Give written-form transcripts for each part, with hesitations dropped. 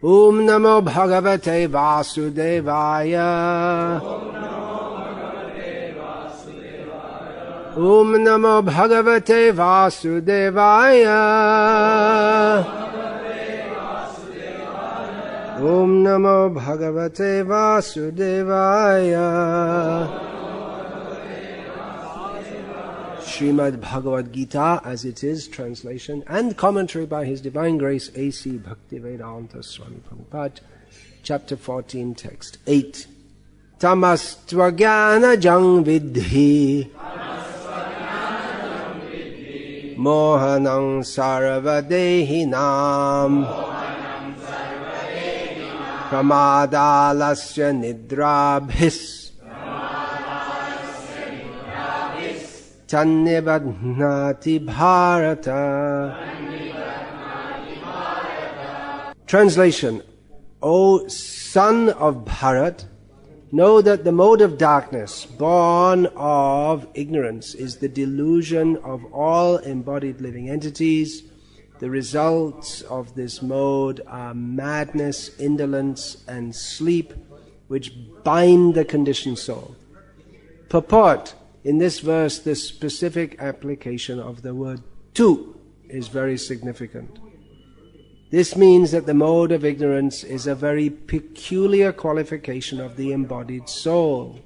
Om Namo Bhagavate Vasudevaya. Om Namo Bhagavate Vasudevaya. Om Namo Bhagavate Vasudevaya. Srimad Bhagavad-gita as it is, translation and commentary by His Divine Grace A.C. Bhaktivedanta Swami Prabhupada, chapter 14, text 8. Tamastvajnana jang vidhi mohanang sarvadehinam pramadalasya nidrabhis Tannibadhnati Bharata. Translation. O son of Bharat, know that the mode of darkness, born of ignorance, is the delusion of all embodied living entities. The results of this mode are madness, indolence, and sleep, which bind the conditioned soul. Purport. In this verse, the specific application of the word tu is very significant. This means that the mode of ignorance is a very peculiar qualification of the embodied soul.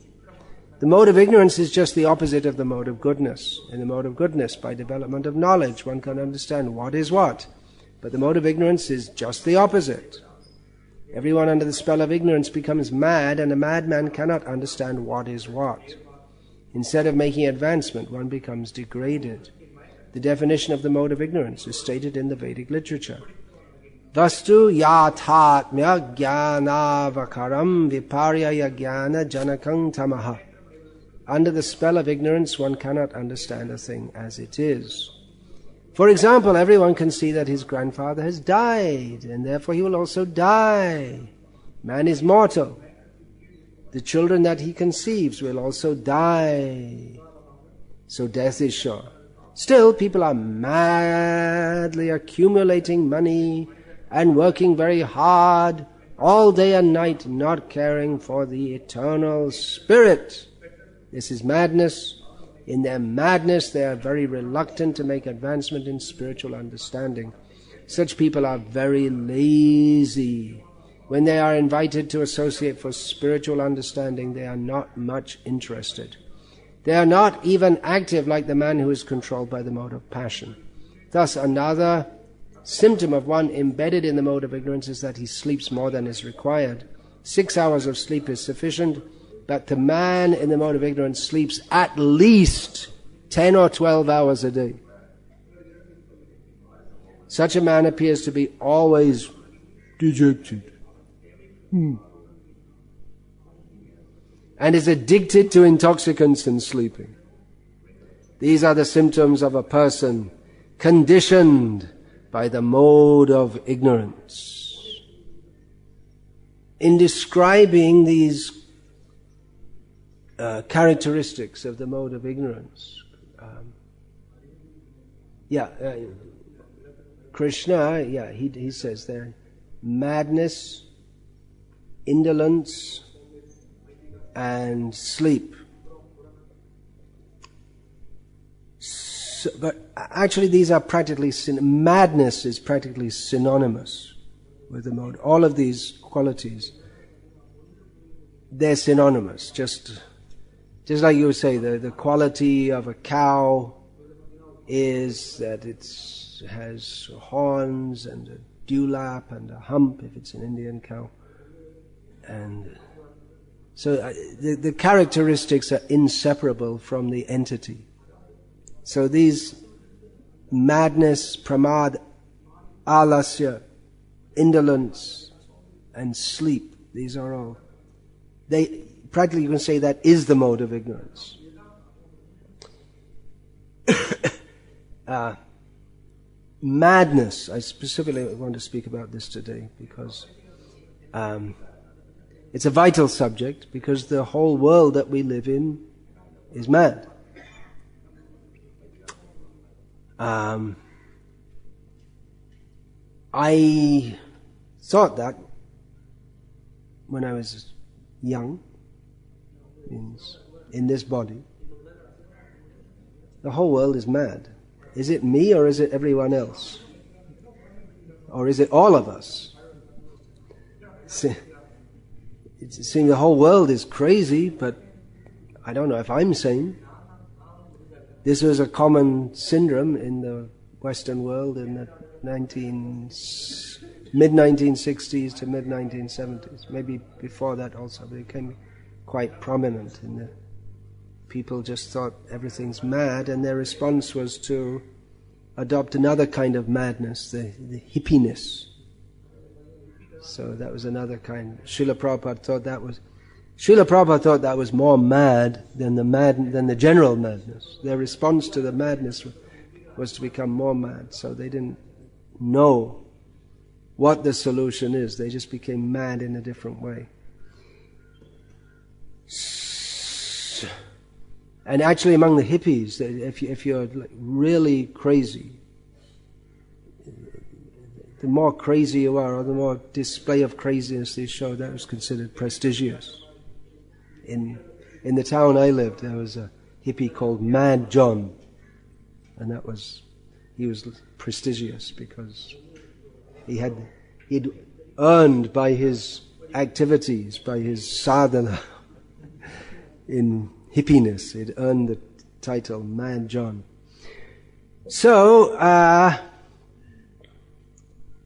The mode of ignorance is just the opposite of the mode of goodness. In the mode of goodness, by development of knowledge, one can understand what is what. But the mode of ignorance is just the opposite. Everyone under the spell of ignorance becomes mad, and a madman cannot understand what is what. Instead of making advancement, one becomes degraded. The definition of the mode of ignorance is stated in the Vedic literature. Vastu yathatmya jnanavakaram viparyaya jnana janakang tamaha. Under the spell of ignorance, one cannot understand a thing as it is. For example, everyone can see that his grandfather has died, and therefore he will also die. Man is mortal. The children that he conceives will also die. So death is sure. Still, people are madly accumulating money and working very hard all day and night, not caring for the eternal spirit. This is madness. In their madness, they are very reluctant to make advancement in spiritual understanding. Such people are very lazy. When they are invited to associate for spiritual understanding, they are not much interested. They are not even active like the man who is controlled by the mode of passion. Thus, another symptom of one embedded in the mode of ignorance is that he sleeps more than is required. 6 hours of sleep is sufficient, but the man in the mode of ignorance sleeps at least 10 or 12 hours a day. Such a man appears to be always dejected. And is addicted to intoxicants and sleeping. These are the symptoms of a person conditioned by the mode of ignorance. In describing these characteristics of the mode of ignorance, Krishna, he says there, madness, indolence, and sleep. So, but actually these are practically, madness is practically synonymous with the mode. All of these qualities, they're synonymous. Just like you would say, the quality of a cow is that it has horns and a dewlap and a hump if it's an Indian cow. And so the characteristics are inseparable from the entity. So these madness, pramad, alasya, indolence, and sleep, these are all, practically you can say that is the mode of ignorance. Madness, I specifically want to speak about this today because it's a vital subject, because the whole world that we live in is mad. I thought that when I was young, means in this body. The whole world is mad. Is it me or is it everyone else? Or is it all of us? It seems the whole world is crazy, but I don't know if I'm sane. This was a common syndrome in the Western world in the mid-1960s to mid-1970s. Maybe before that also, but it became quite prominent in the people just thought everything's mad, and their response was to adopt another kind of madness, the hippiness. So that was another kind. Srila Prabhupada thought that was more mad than the general madness. Their response to the madness was to become more mad. So they didn't know what the solution is. They just became mad in a different way. And actually among the hippies, if you're really crazy, the more crazy you are, or the more display of craziness they show, that was considered prestigious. In the town I lived, there was a hippie called Mad John, and he was prestigious because he'd earned by his activities, by his sadhana in hippiness, he'd earned the title Mad John. So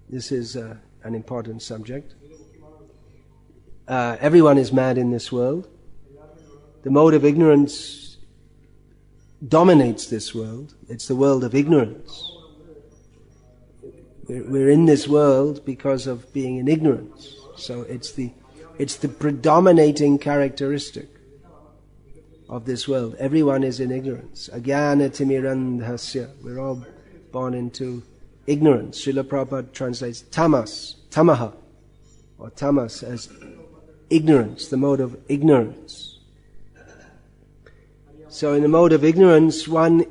this is an important subject. Everyone is mad in this world. The mode of ignorance dominates this world. It's the world of ignorance. We're in this world because of being in ignorance. So it's the predominating characteristic of this world. Everyone is in ignorance. Ajnana timirandhasya. We're all born into ignorance. Srila Prabhupada translates tamaha, or tamas, as ignorance, the mode of ignorance. So in the mode of ignorance, one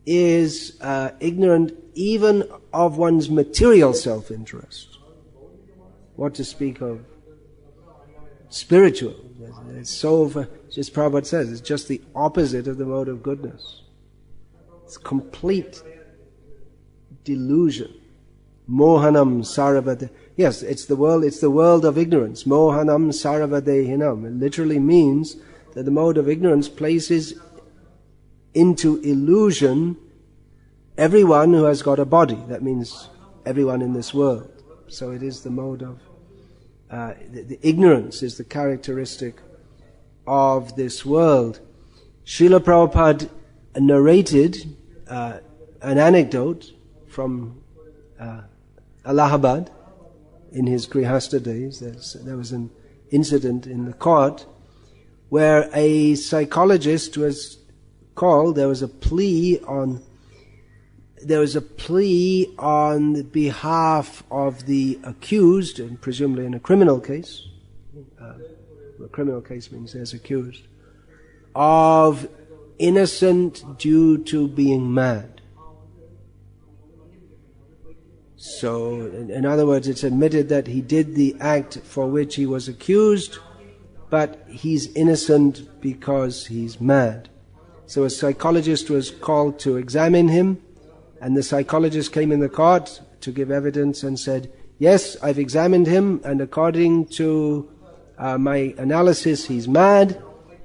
is ignorant even of one's material self-interest. What to speak of spiritual. It's so, just Prabhupada says, it's just the opposite of the mode of goodness. It's complete delusion. Mohanam saravade. Yes, it's the world of ignorance. Mohanam saravadehinam. It literally means that the mode of ignorance places into illusion everyone who has got a body. That means everyone in this world. So it is the mode of the ignorance is the characteristic of this world. Srila Prabhupada narrated an anecdote from Allahabad in his Grihastha days. There was an incident in the court where a psychologist was called. There was a plea on behalf of the accused, and presumably in a criminal case. A criminal case means there's accused of innocent due to being mad. So, in other words, it's admitted that he did the act for which he was accused, but he's innocent because he's mad. So a psychologist was called to examine him, and the psychologist came in the court to give evidence and said, yes, I've examined him, and according to my analysis, he's mad,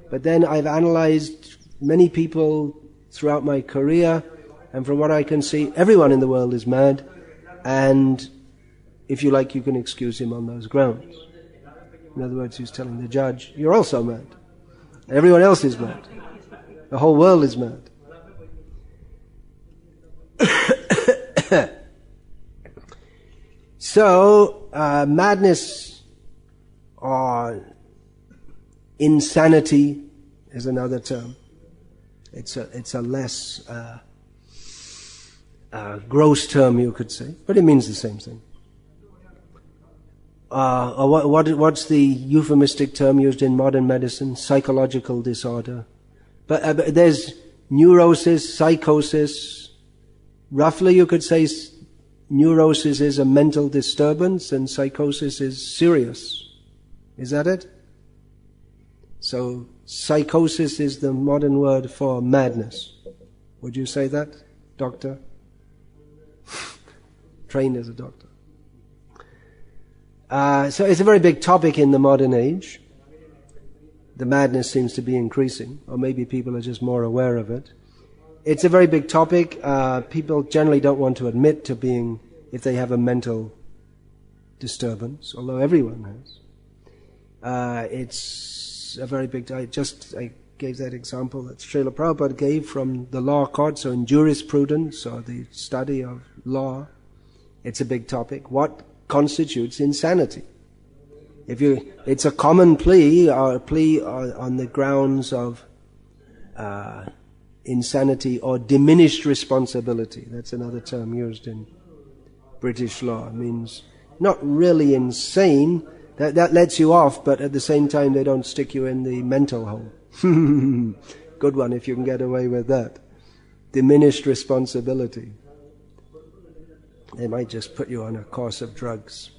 but then I've analyzed many people throughout my career, and from what I can see, everyone in the world is mad, and if you like, you can excuse him on those grounds. In other words, he's telling the judge, you're also mad. Everyone else is mad. The whole world is mad. So, madness or insanity is another term. It's a less gross term, you could say, but it means the same thing. What's the euphemistic term used in modern medicine? Psychological disorder. But there's neurosis, psychosis. Roughly, you could say neurosis is a mental disturbance and psychosis is serious. Is that it? So psychosis is the modern word for madness. Would you say that, doctor? Trained as a doctor. So it's a very big topic in the modern age. The madness seems to be increasing, or maybe people are just more aware of it. It's a very big topic. People generally don't want to admit to being, if they have a mental disturbance, although everyone has. It's a very big, I gave that example that Srila Prabhupada gave from the law court, so in jurisprudence, or the study of law, it's a big topic. What constitutes insanity? It's a common plea, or a plea on the grounds of insanity or diminished responsibility. That's another term used in British law. It means not really insane. That lets you off, but at the same time they don't stick you in the mental hole. Good one if you can get away with that. Diminished responsibility. They might just put you on a course of drugs.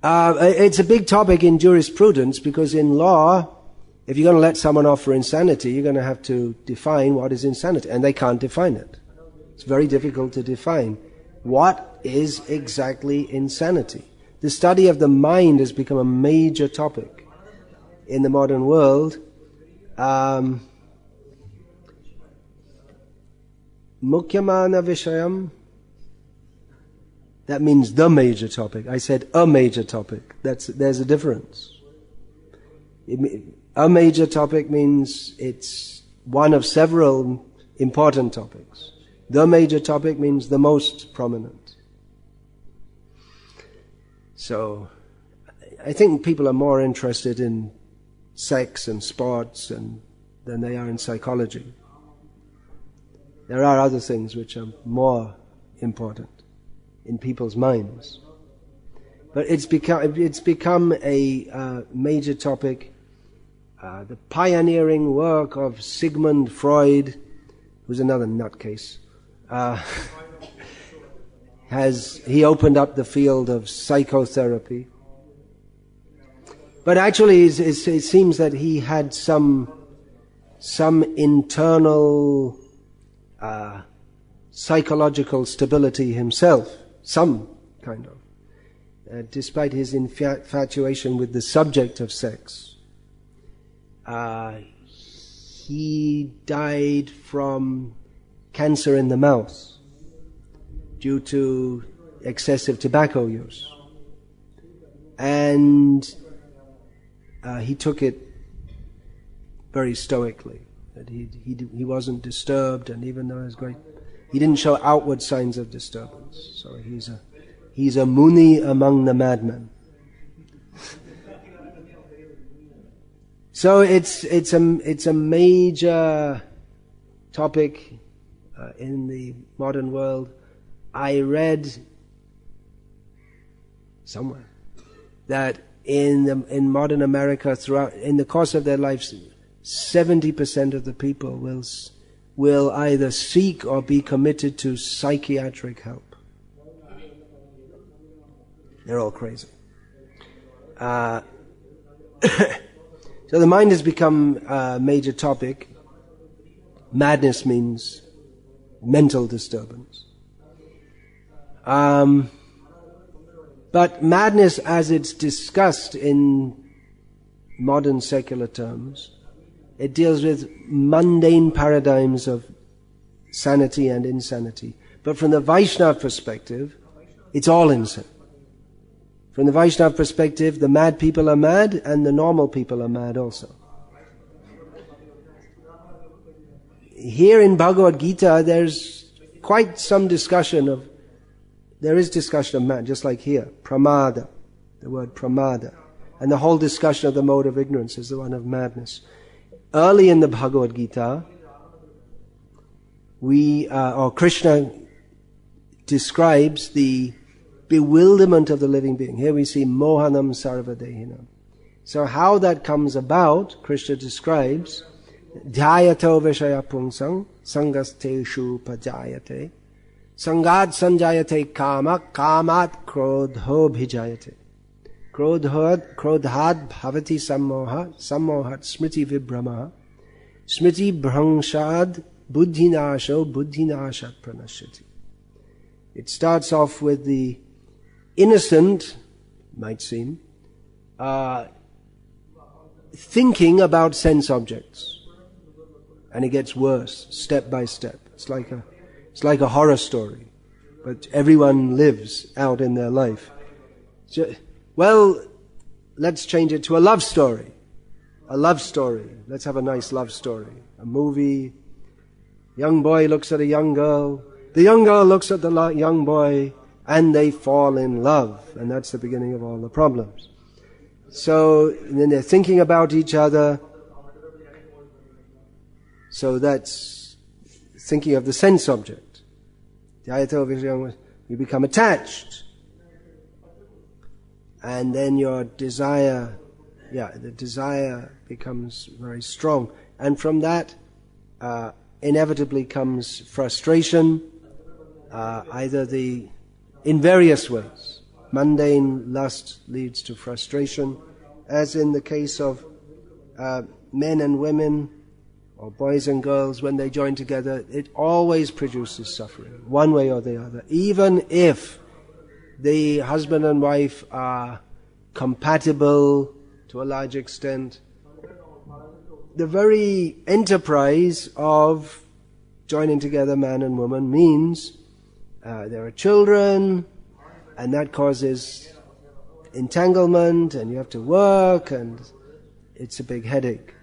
It's a big topic in jurisprudence because in law, if you're going to let someone off for insanity, you're going to have to define what is insanity, and they can't define it. It's very difficult to define. What is exactly insanity? The study of the mind has become a major topic in the modern world. Mukyamana Vishayam. That means the major topic. I said a major topic. There's a difference. A major topic means it's one of several important topics. The major topic means the most prominent. So, I think people are more interested in sex and sports than they are in psychology. There are other things which are more important in people's minds. But it's become a major topic. The pioneering work of Sigmund Freud, who's another nutcase, he opened up the field of psychotherapy. But actually, it seems that he had some internal psychological stability himself, some kind of, despite his infatuation with the subject of sex. He died from cancer in the mouth due to excessive tobacco use. And he took it very stoically. That he wasn't disturbed, and even though it was great, he didn't show outward signs of disturbance. So he's a Muni among the madmen. So it's a major topic in the modern world. I read somewhere that in modern America, in the course of their lives, 70% of the people will either seek or be committed to psychiatric help. They're all crazy. So the mind has become a major topic. Madness means mental disturbance. But madness, as it's discussed in modern secular terms, it deals with mundane paradigms of sanity and insanity. But from the Vaishnava perspective, it's all insane. From the Vaishnava perspective, the mad people are mad and the normal people are mad also. Here in Bhagavad-gita, there's quite some discussion of mad, just like here, pramada, the word pramada. And the whole discussion of the mode of ignorance is the one of madness. Early in the Bhagavad-gita, Krishna describes the bewilderment of the living being. Here we see mohanam sarvadehinam. So how that comes about, Krishna describes dhyato vishaya pungsang sangasteshu pajayate sangat sanjayate kama kamat krodho bhijayate krodhad bhavati sammoha sammohat smriti vibhramaha smriti bhrangshad buddhinasho buddhinashat pranashyati. It starts off with the innocent, might seem, thinking about sense objects, and it gets worse step by step. It's like a horror story, but everyone lives out in their life. Well, let's change it to a love story. A love story. Let's have a nice love story. A movie. Young boy looks at a young girl. The young girl looks at the young boy, and they fall in love. And that's the beginning of all the problems. So then they're thinking about each other. So that's thinking of the sense object. You become attached. And then your desire, the desire becomes very strong. And from that, inevitably comes frustration, in various ways. Mundane lust leads to frustration, as in the case of men and women, or boys and girls, when they join together, it always produces suffering, one way or the other. Even if the husband and wife are compatible to a large extent, the very enterprise of joining together man and woman means there are children, and that causes entanglement, and you have to work, and it's a big headache.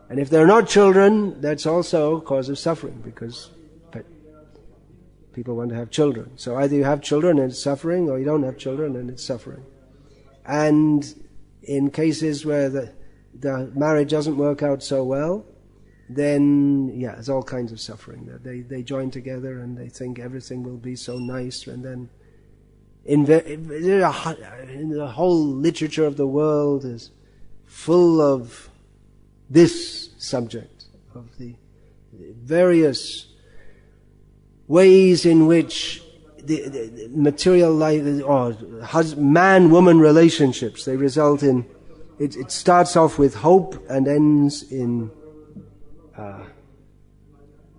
And if there are not children, that's also a cause of suffering, because people want to have children. So either you have children and it's suffering, or you don't have children and it's suffering. And in cases where the marriage doesn't work out so well, then there's all kinds of suffering. They join together and they think everything will be so nice, and then in the whole literature of the world is full of this subject, of the various ways in which the material life, or man-woman relationships, they result in, it starts off with hope and ends in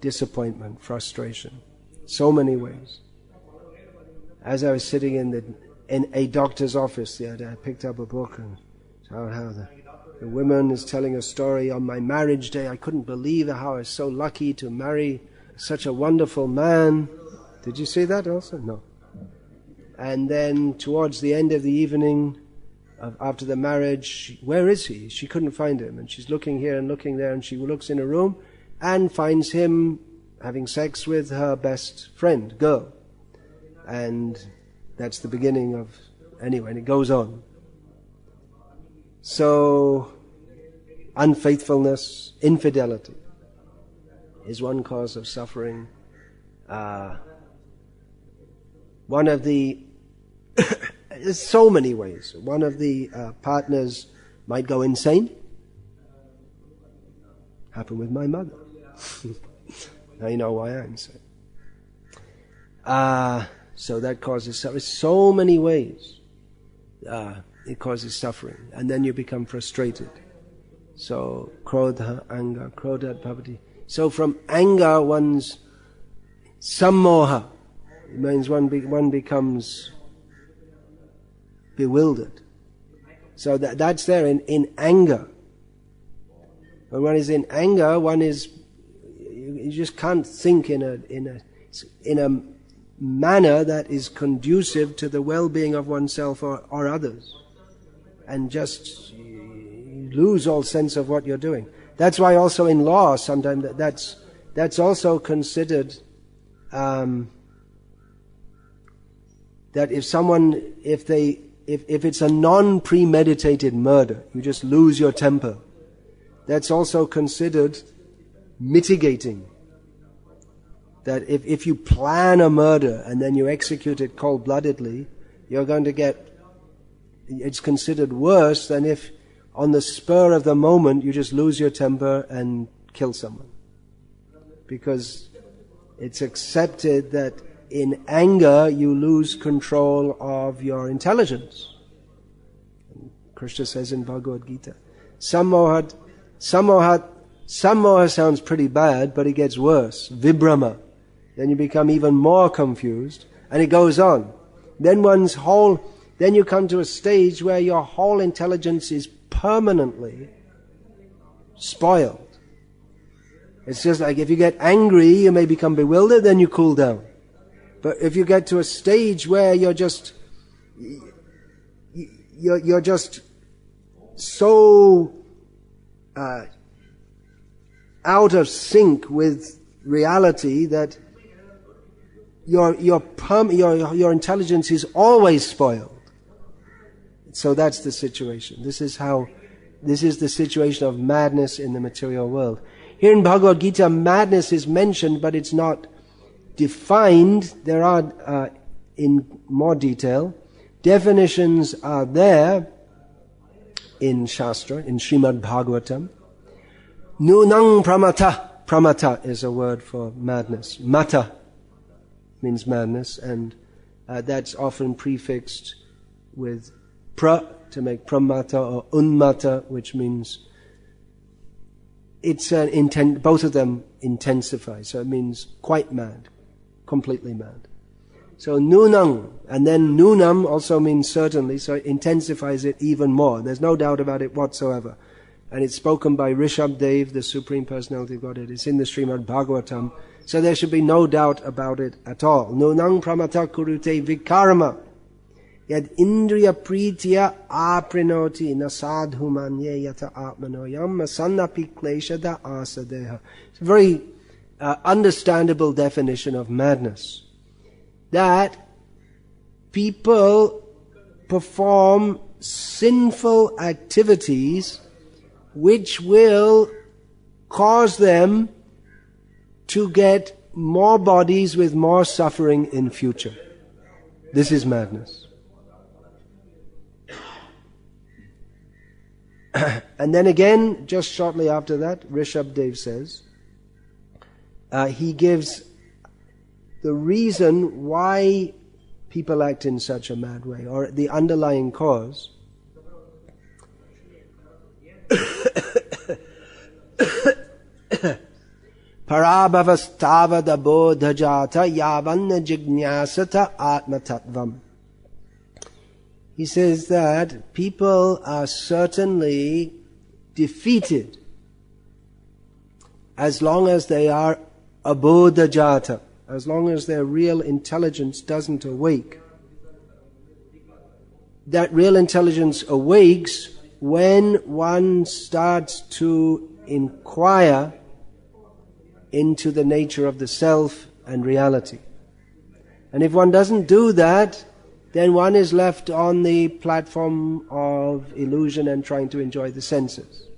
disappointment, frustration. So many ways. As I was sitting in a doctor's office the other day, I picked up a book and saw how the woman is telling a story on my marriage day. I couldn't believe how I was so lucky to marry such a wonderful man. Did you see that also? No. And then towards the end of the evening, after the marriage, where is he? She couldn't find him, and she's looking here and looking there, and she looks in a room and finds him having sex with her best friend, girl. And that's the beginning of, anyway, and it goes on. So, unfaithfulness, infidelity is one cause of suffering. One of the there's so many ways. One of the partners might go insane. Happened with my mother. Now you know why I'm insane. So that causes suffering. So many ways it causes suffering. And then you become frustrated. So, krodha, anger, krodha, bhavati. So from anger, one's sammoha. It means one becomes bewildered. So that's there in anger. When one is in anger, you just can't think in a manner that is conducive to the well-being of oneself or others, and just you lose all sense of what you're doing. That's why also in law sometimes that's also considered that if it's a non-premeditated murder, you just lose your temper, that's also considered mitigating. That if you plan a murder and then you execute it cold-bloodedly, you're going to it's considered worse than if on the spur of the moment you just lose your temper and kill someone. Because it's accepted that in anger you lose control of your intelligence. Krishna says in Bhagavad-gita, Sammoha sounds pretty bad, but it gets worse. Vibrama. Then you become even more confused, and it goes on. Then you come to a stage where your whole intelligence is permanently spoiled. It's just like if you get angry, you may become bewildered, then you cool down. But if you get to a stage where you're just so out of sync with reality that your intelligence is always spoiled. So that's the situation. This is the situation of madness in the material world. Here in Bhagavad-gita, madness is mentioned, but it's not defined. There are, in more detail, definitions are there in Shastra, in Srimad Bhagavatam. Nunang pramata. Pramata is a word for madness. Mata means madness, and that's often prefixed with pra to make pramata, or unmata, which means it's both of them intensify, so it means quite mad, completely mad. So nunang, and then nunam also means certainly, so it intensifies it even more. There's no doubt about it whatsoever. And it's spoken by Rishabdev, the Supreme Personality of Godhead. It's in the Srimad Bhagavatam. So there should be no doubt about it at all. Nunang pramata kurute vikarma. Yad indriya pritya aprinoti nasadhu manye yata atmanoyam masannapi kleshada asadeha. It's a very understandable definition of madness. That people perform sinful activities which will cause them to get more bodies with more suffering in future. This is madness. And then again, just shortly after that, Rishabdev says, he gives the reason why people act in such a mad way, or the underlying cause. Parabhavastavada bodhajata yavanna jignyasata atmatattvam. He says that people are certainly defeated as long as they are abodhajata, as long as their real intelligence doesn't awake. That real intelligence awakes when one starts to inquire into the nature of the self and reality. And if one doesn't do that, then one is left on the platform of illusion and trying to enjoy the senses.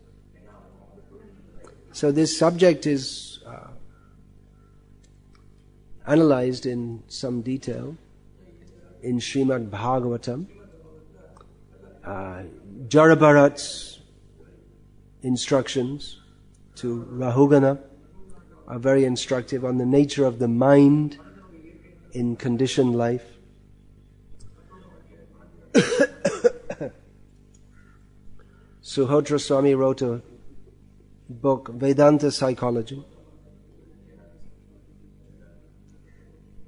So this subject is analyzed in some detail in Srimad Bhagavatam. Jarabharat's instructions to Rahugana are very instructive on the nature of the mind in conditioned life. Suhotra Swami wrote a book, Vedanta Psychology.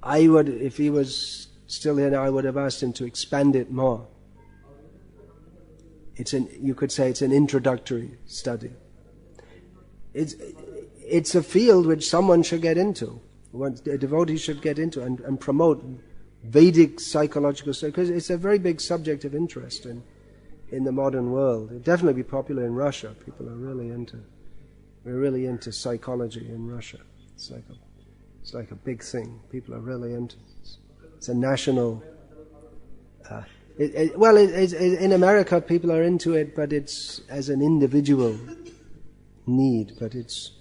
I would, if he was still here now, I would have asked him to expand it more. You could say it's an introductory study. It's a field which someone should get into, a devotee should get into and promote Vedic psychological study, because it's a very big subject of interest in the modern world. It'll definitely be popular in Russia. People are really into psychology in Russia. It's like a big thing. People are really into it. It's a national. In America, people are into it, but it's as an individual need. But it's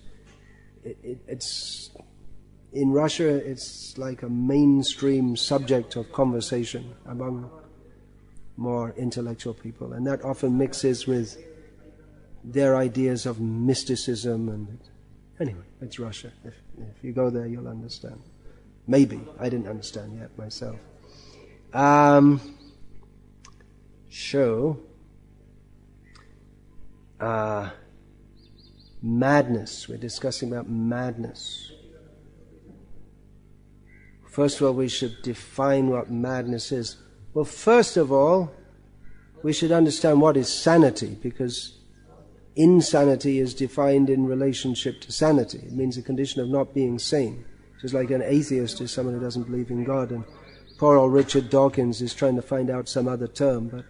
in Russia, it's like a mainstream subject of conversation among more intellectual people, and that often mixes with their ideas of mysticism and Anyway, it's Russia. If you go there, you'll understand. Maybe. I didn't understand yet myself. Madness. We're discussing about madness. First of all, we should define what madness is. Well, first of all, we should understand what is sanity, because insanity is defined in relationship to sanity. It means a condition of not being sane. Just like an atheist is someone who doesn't believe in God, and poor old Richard Dawkins is trying to find out some other term, but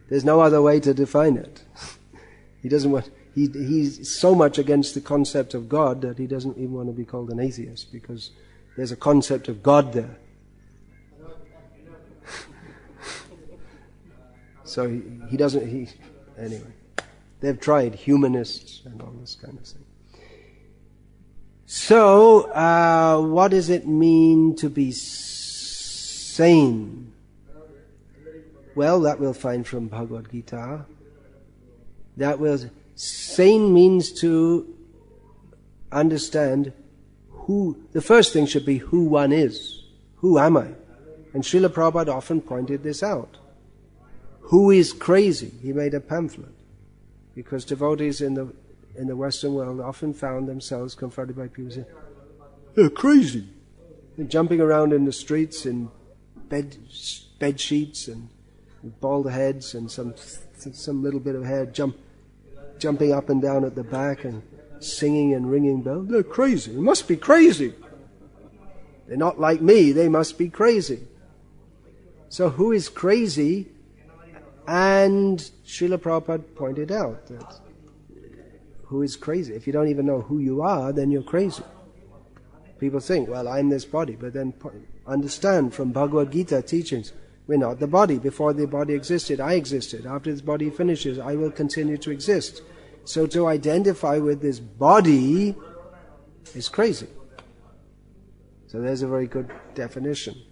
there's no other way to define it. He doesn't want. He's so much against the concept of God that he doesn't even want to be called an atheist, because there's a concept of God there. So he doesn't. Anyway, they've tried humanists and all this kind of thing. So, what does it mean to be sane? Well, that we'll find from Bhagavad-gita. Sane means to understand the first thing should be who one is. Who am I? And Srila Prabhupada often pointed this out. Who is crazy? He made a pamphlet. Because devotees in the Western world often found themselves confronted by people saying, "They're crazy." They're jumping around in the streets in bed sheets and bald heads and some little bit of hair jumping up and down at the back and singing and ringing bells. They're crazy. They must be crazy. They're not like me. They must be crazy. So who is crazy? And Srila Prabhupada pointed out that who is crazy? If you don't even know who you are, then you're crazy. People think, well, I'm this body, but then understand from Bhagavad-gita teachings, we're not the body. Before the body existed, I existed. After this body finishes, I will continue to exist. So to identify with this body is crazy. So there's a very good definition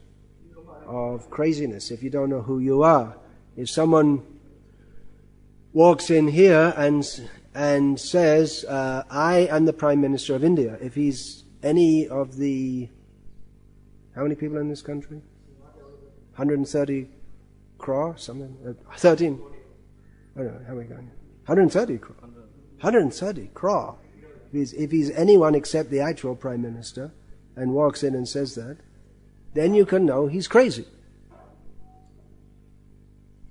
of craziness. If you don't know who you are, if someone walks in here and says, I am the Prime Minister of India, if he's any of the... How many people in this country? 130 crore? Something? 13? I don't know, how are we going? 130 crore. 130 crore. If he's anyone except the actual Prime Minister and walks in and says that, then you can know he's crazy.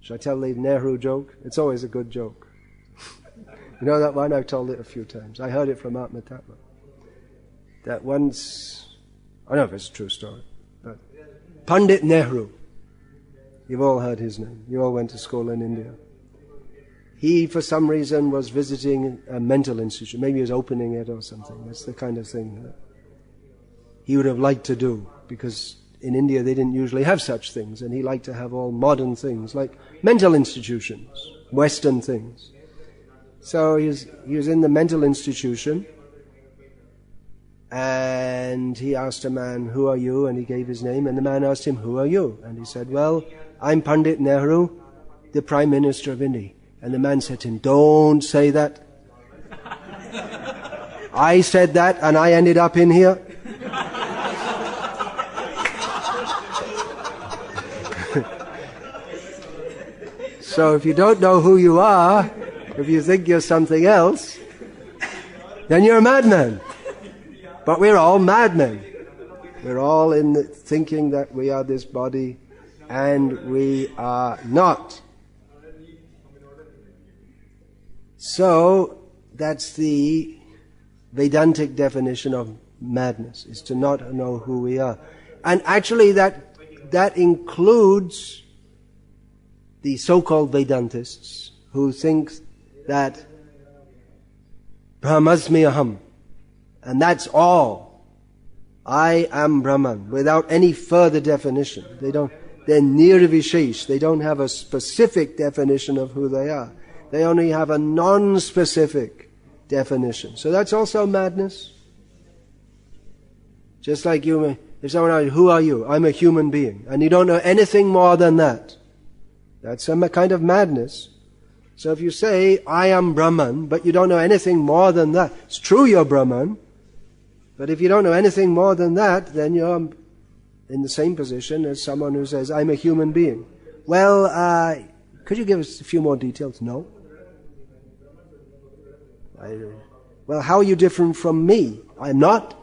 Should I tell the Nehru joke? It's always a good joke. You know that one? I've told it a few times. I heard it from Atma Tattva. That once, I don't know if it's a true story, but Pandit Nehru, you've all heard his name. You all went to school in India. He, for some reason, was visiting a mental institution. Maybe he was opening it or something. That's the kind of thing that he would have liked to do, because in India they didn't usually have such things, and he liked to have all modern things, like mental institutions, Western things. So he was in the mental institution, and he asked a man, "Who are you?" And he gave his name, and the man asked him, "Who are you?" And he said, "Well, I'm Pandit Nehru, the Prime Minister of India." And the man said to him, "Don't say that. I said that, and I ended up in here." So if you don't know who you are, if you think you're something else, then you're a madman. But we're all madmen. We're all in the thinking that we are this body, and we are not. So that's the Vedantic definition of madness, is to not know who we are. And actually that includes the so-called Vedantists who think that Brahmasmi aham, and that's all. I am Brahman, without any further definition. They're nirvishesh. They don't have a specific definition of who they are. They only have a non-specific definition. So that's also madness. Just like you, if someone asks, "Who are you?" "I'm a human being." And you don't know anything more than that. That's a kind of madness. So if you say, "I am Brahman," but you don't know anything more than that, it's true you're Brahman, But if you don't know anything more than that, then you're in the same position as someone who says, I'm a human being. Well, could you give us a few more details? No. Well, how are you different from me? I'm not.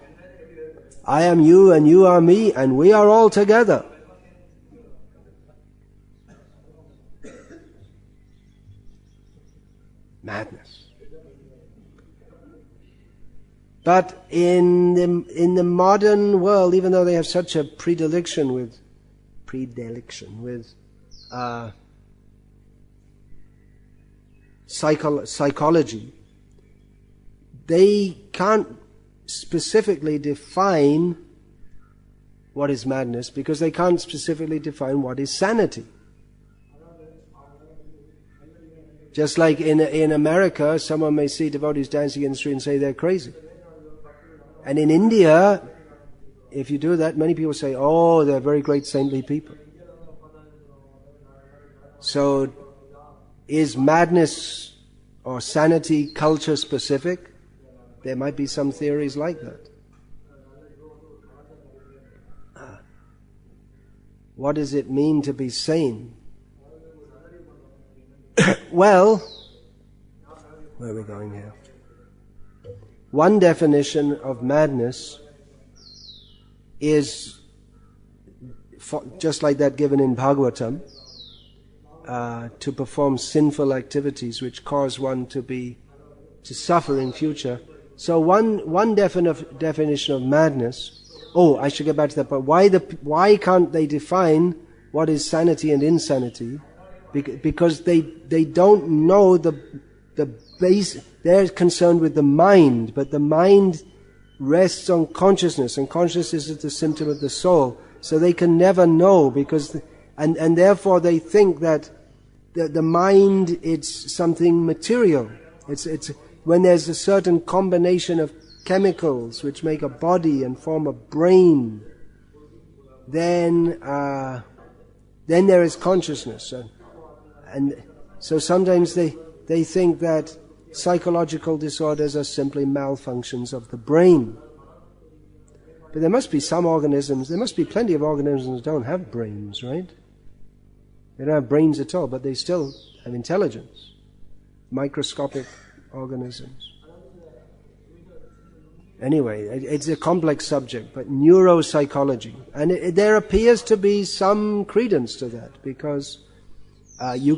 I am you and you are me and we are all together. Madness. But in the modern world, even though they have such a predilection with psychology, they can't specifically define what is madness because they can't specifically define what is sanity. Just like in America, someone may see devotees dancing in the street and say they're crazy. And in India, if you do that, many people say, oh, they're very great saintly people. So, is madness or sanity culture specific? There might be some theories like that. What does it mean to be sane? Well, where are we going here? One definition of madness is, just like that given in Bhagavatam, to perform sinful activities which cause one to suffer in future. So one definition of madness. Oh, I should get back to that point. Why can't they define what is sanity and insanity? Because they don't know the base. They're concerned with the mind, but the mind rests on consciousness, and consciousness is the symptom of the soul. So they can never know and therefore they think that the mind, it's something material. It's when there's a certain combination of chemicals which make a body and form a brain, then there is consciousness. And so sometimes they think that psychological disorders are simply malfunctions of the brain. But there must be there must be plenty of organisms that don't have brains, right? They don't have brains at all, but they still have intelligence. Microscopic organisms. Anyway, it's a complex subject, but neuropsychology. And there appears to be some credence to that, because you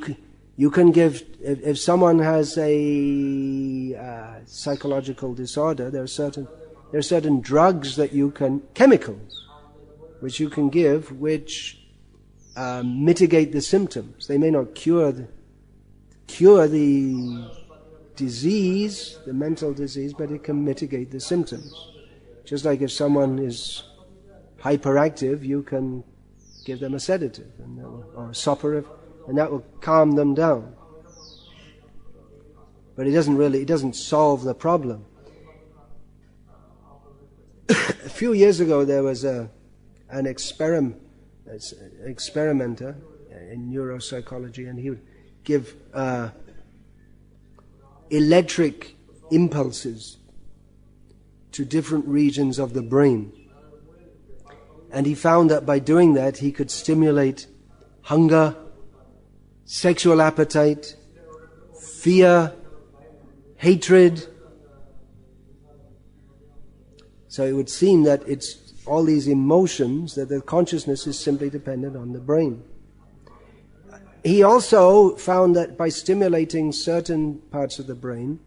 can give, if someone has a psychological disorder, there are certain drugs that chemicals, which you can give, which mitigate the symptoms. They may not cure the disease, the mental disease, but it can mitigate the symptoms. Just like if someone is hyperactive, you can give them a sedative or a soporific, and that will calm them down. But it doesn't solve the problem. A few years ago there was an experimenter in neuropsychology, and he would give electric impulses to different regions of the brain. And he found that by doing that he could stimulate hunger, sexual appetite, fear, hatred. So it would seem that it's all these emotions, that the consciousness is simply dependent on the brain. He also found that by stimulating certain parts of the brain,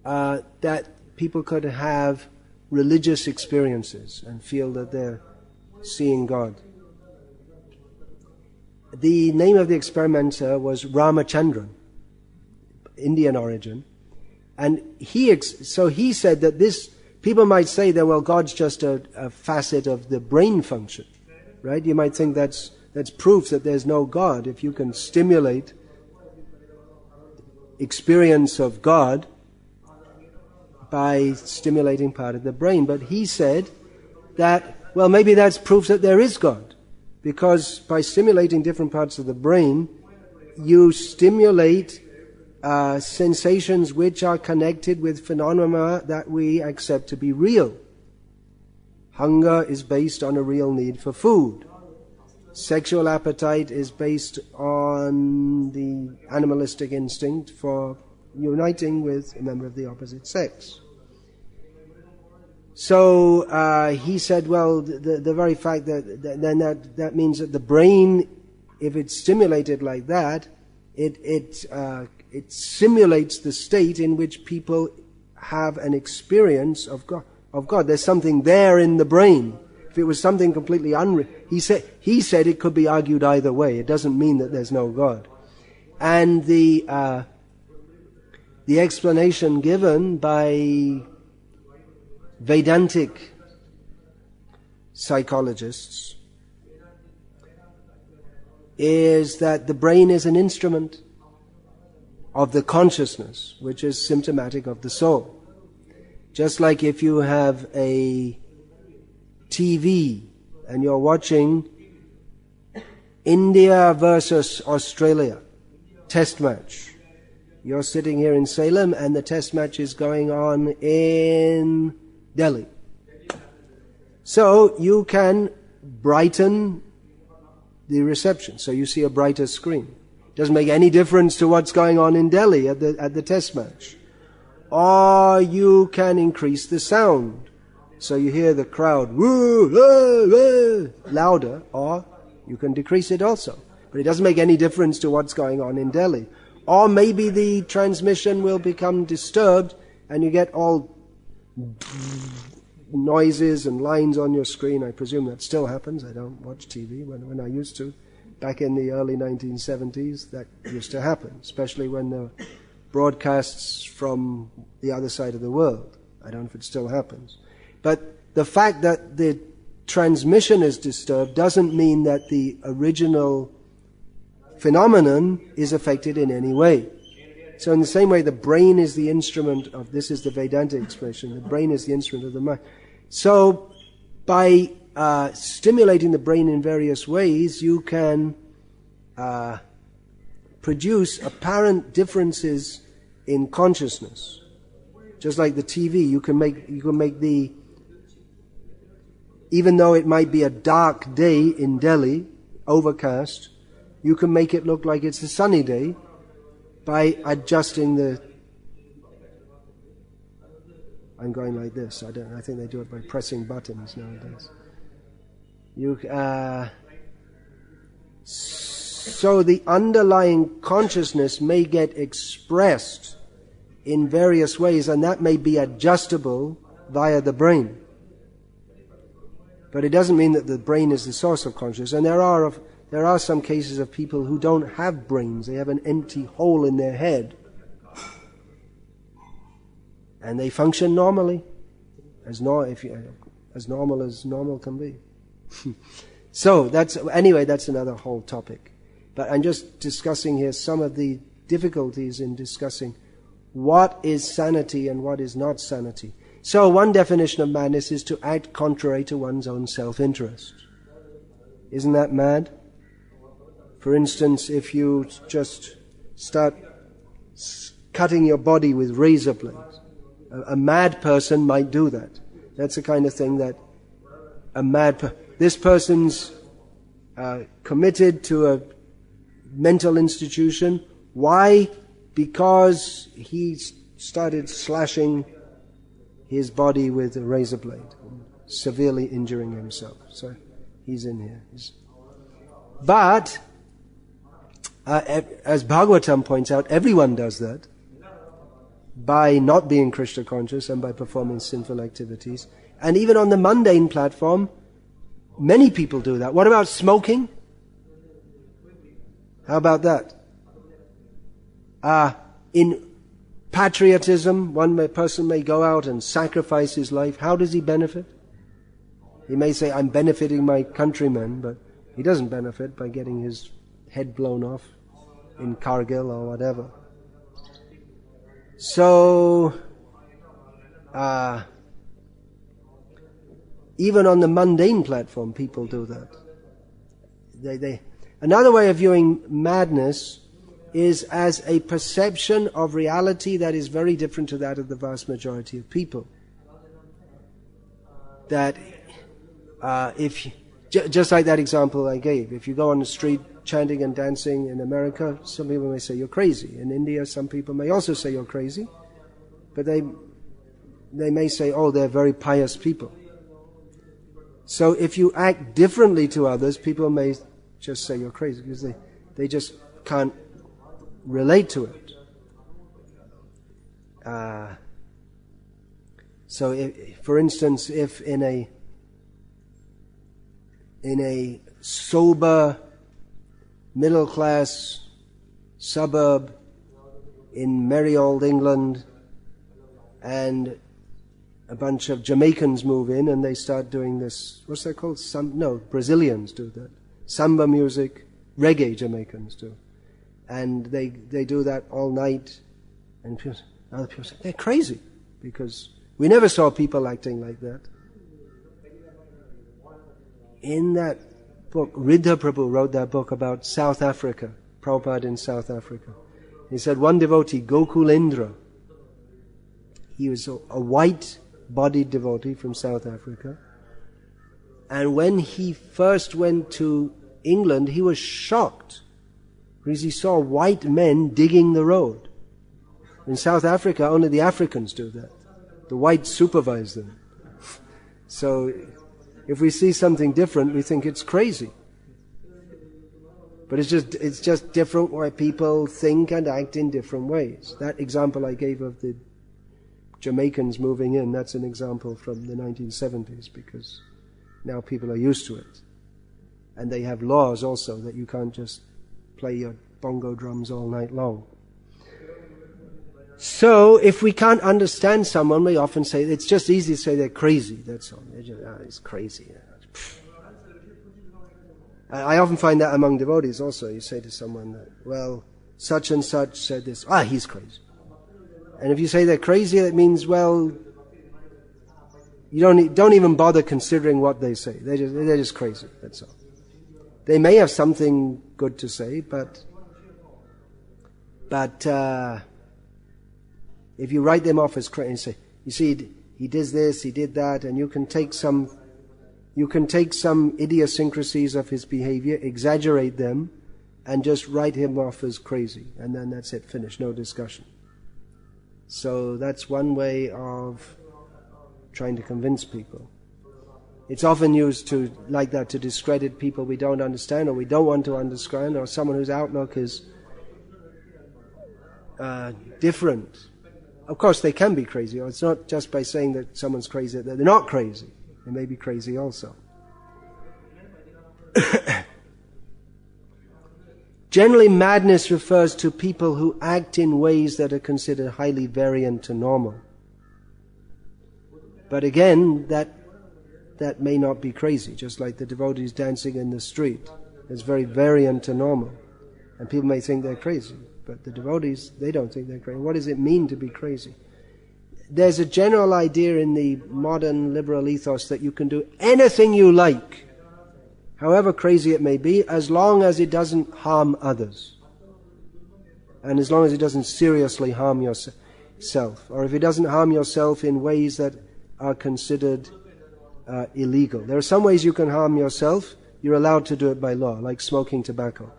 that people could have religious experiences and feel that they're seeing God. The name of the experimenter was Ramachandran, Indian origin, and he said that people might say that, well, God's just a facet of the brain function, right? You might think that's proof that there's no God. If you can stimulate experience of God by stimulating part of the brain. But he said that, well, maybe that's proof that there is God, because by stimulating different parts of the brain, you stimulate sensations which are connected with phenomena that we accept to be real. Hunger is based on a real need for food. Sexual appetite is based on the animalistic instinct for uniting with a member of the opposite sex. So he said, well, the very fact that means that the brain, if it's stimulated like that, it simulates the state in which people have an experience of God. There's something there in the brain. If it was something completely unreal, he said it could be argued either way. It doesn't mean that there's no God. And the explanation given by Vedantic psychologists is that the brain is an instrument of the consciousness, which is symptomatic of the soul. Just like if you have a TV and you're watching India versus Australia test match. You're sitting here in Salem and the test match is going on in Delhi. So you can brighten the reception, so you see a brighter screen. Doesn't make any difference to what's going on in Delhi at the test match. Or you can increase the sound, so you hear the crowd woo, woo, woo, louder, or you can decrease it also. But it doesn't make any difference to what's going on in Delhi. Or maybe the transmission will become disturbed and you get all noises and lines on your screen. I presume that still happens. I don't watch TV when I used to. Back in the early 1970s, that used to happen, especially when there were broadcasts from the other side of the world. I don't know if it still happens. But the fact that the transmission is disturbed doesn't mean that the original phenomenon is affected in any way. So in the same way, the brain is the instrument of, this is the Vedanta expression, the brain is the instrument of the mind. So by stimulating the brain in various ways, you can produce apparent differences in consciousness. Just like the TV, you can make the, even though it might be a dark day in Delhi, overcast, you can make it look like it's a sunny day by adjusting the, I'm going like this, I think they do it by pressing buttons nowadays. So the underlying consciousness may get expressed in various ways, and that may be adjustable via the brain. But it doesn't mean that the brain is the source of consciousness. And there are some cases of people who don't have brains. They have an empty hole in their head. And they function normally, as normal as normal can be. So that's another whole topic. But I'm just discussing here some of the difficulties in discussing what is sanity and what is not sanity. So one definition of madness is to act contrary to one's own self-interest. Isn't that mad? For instance, if you just start cutting your body with razor blades, a mad person might do that. That's the kind of thing that this person's committed to a mental institution. Why? Because he started slashing his body with a razor blade, severely injuring himself. So he's in here. But, as Bhagavatam points out, everyone does that by not being Krishna conscious and by performing sinful activities. And even on the mundane platform, many people do that. What about smoking? How about that? In patriotism, one person may go out and sacrifice his life. How does he benefit? He may say, I'm benefiting my countrymen, but he doesn't benefit by getting his head blown off in Kargil or whatever. So, even on the mundane platform, people do that. Another way of viewing madness is as a perception of reality that is very different to that of the vast majority of people. That Just like that example I gave, if you go on the street chanting and dancing in America, some people may say you're crazy. In India, some people may also say you're crazy, but they may say, oh, they're very pious people. So if you act differently to others, people may just say you're crazy because they just can't relate to it. So, for instance, if in a sober, middle-class suburb in merry old England, and a bunch of Jamaicans move in and they start doing this, what's that called? Brazilians do that. Samba music, reggae Jamaicans do. And they do that all night, and other people say, they're crazy, because we never saw people acting like that. In that book, Riddha Prabhu wrote that book about South Africa, Prabhupada in South Africa. He said one devotee, Gokulendra, he was a white-bodied devotee from South Africa, and when he first went to England, he was shocked because he saw white men digging the road. In South Africa, only the Africans do that. The whites supervise them. So if we see something different, we think it's crazy. But it's just different where people think and act in different ways. That example I gave of the Jamaicans moving in, that's an example from the 1970s, because now people are used to it. And they have laws also that you can't just play your bongo drums all night long. So, if we can't understand someone, we often say, it's just easy to say they're crazy, that's all. They're just, it's crazy. I often find that among devotees also. You say to someone that, well, such and such said this, he's crazy. And if you say they're crazy, that means, well, you don't even bother considering what they say. They're just crazy, that's all. They may have something good to say, but if you write them off as crazy and say, you see, he did this, he did that, and you can take some idiosyncrasies of his behavior, exaggerate them, and just write him off as crazy, and then that's it, finished, no discussion. So that's one way of trying to convince people. It's often used like that to discredit people we don't understand, or we don't want to understand, or someone whose outlook is different. Of course, they can be crazy. Or it's not just by saying that someone's crazy that they're not crazy. They may be crazy also. Generally, madness refers to people who act in ways that are considered highly variant to normal. But again, that may not be crazy, just like the devotees dancing in the street. It's very variant to normal. And people may think they're crazy. But the devotees, they don't think they're crazy. What does it mean to be crazy? There's a general idea in the modern liberal ethos that you can do anything you like, however crazy it may be, as long as it doesn't harm others. And as long as it doesn't seriously harm yourself. Or if it doesn't harm yourself in ways that are considered illegal. There are some ways you can harm yourself. You're allowed to do it by law, like smoking tobacco.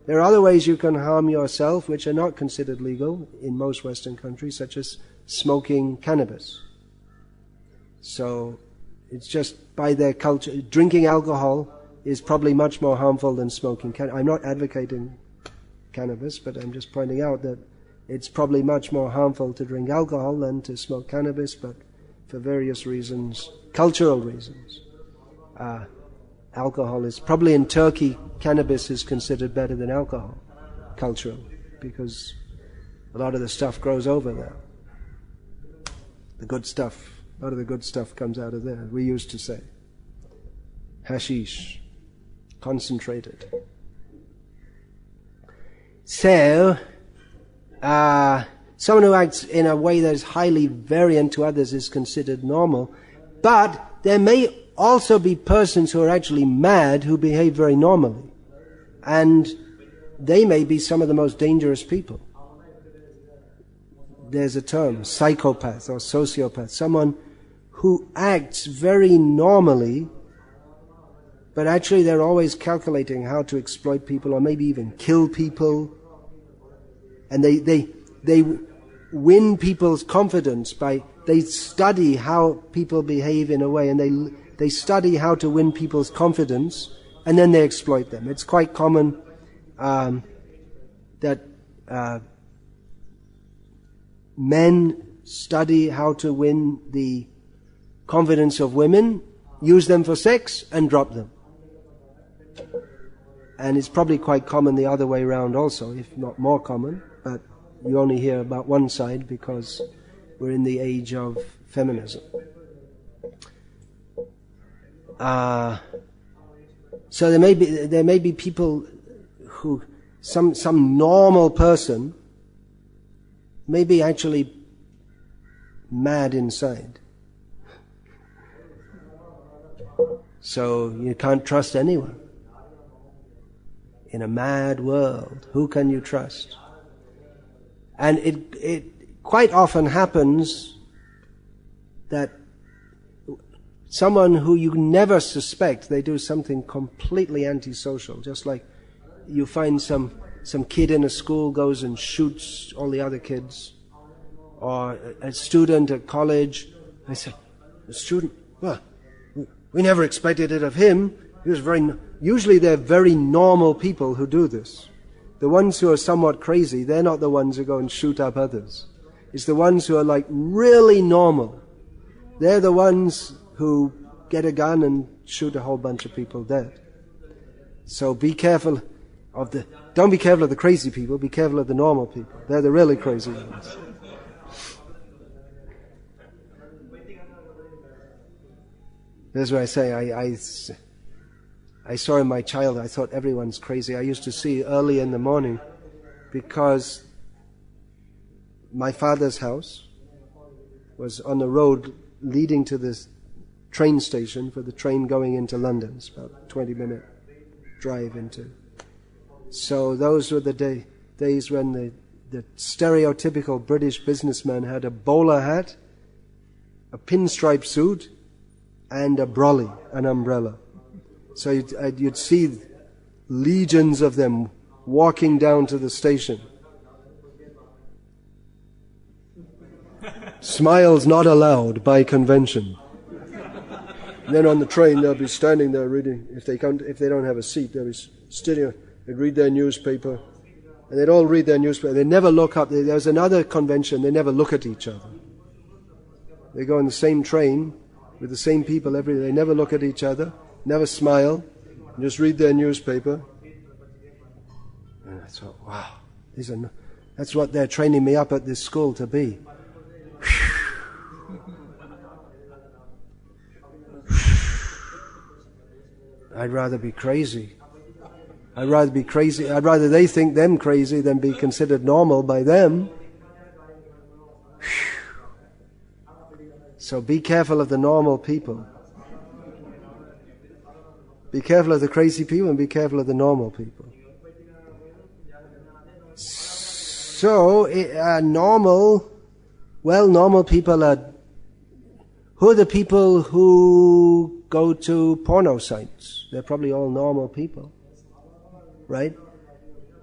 There are other ways you can harm yourself which are not considered legal in most Western countries, such as smoking cannabis. So it's just by their culture. Drinking alcohol is probably much more harmful than smoking cannabis. I'm not advocating cannabis, but I'm just pointing out that it's probably much more harmful to drink alcohol than to smoke cannabis, but for various reasons, cultural reasons. Alcohol is, probably in Turkey, cannabis is considered better than alcohol, culturally, because a lot of the stuff grows over there. The good stuff, a lot of the good stuff comes out of there, we used to say. Hashish, concentrated. So, someone who acts in a way that is highly variant to others is considered normal, but there may also be persons who are actually mad who behave very normally. And they may be some of the most dangerous people. There's a term, psychopath or sociopath, someone who acts very normally But actually they're always calculating how to exploit people or maybe even kill people. And they win people's confidence they study how people behave in a way, and they study how to win people's confidence, and then they exploit them. It's quite common that men study how to win the confidence of women, use them for sex, and drop them. And it's probably quite common the other way around also, if not more common, but you only hear about one side because we're in the age of feminism. So there may be people who, some normal person may be actually mad inside. So you can't trust anyone. In a mad world, who can you trust? And it quite often happens that someone who you never suspect, they do something completely antisocial. Just like you find some kid in a school goes and shoots all the other kids. Or a student at college, I say, the student, well, we never expected it of him. He was usually they're very normal people who do this. The ones who are somewhat crazy, they're not the ones who go and shoot up others. It's the ones who are like really normal. They're the ones who get a gun and shoot a whole bunch of people dead. So be careful don't be careful of the crazy people, be careful of the normal people. They're the really crazy ones. That's what I say. I saw in my childhood, I thought everyone's crazy. I used to see early in the morning because my father's house was on the road leading to this train station for the train going into London. It's about a 20-minute drive into. So those were the days when the stereotypical British businessman had a bowler hat, a pinstripe suit, and a brolly, an umbrella. So you'd see legions of them walking down to the station. Smiles not allowed by convention. And then on the train they'll be standing there reading. If they don't have a seat, they'll be sitting. They'd read their newspaper, and they'd all read their newspaper. They never look up. There's another convention. They never look at each other. They go on the same train with the same people every day. They never look at each other, never smile, just read their newspaper. And I thought, wow, that's what they're training me up at this school to be. I'd rather be crazy. I'd rather they think them crazy than be considered normal by them. So be careful of the normal people. Be careful of the crazy people and be careful of the normal people. So, normal people who are the people who go to porno sites? They're probably all normal people. Right?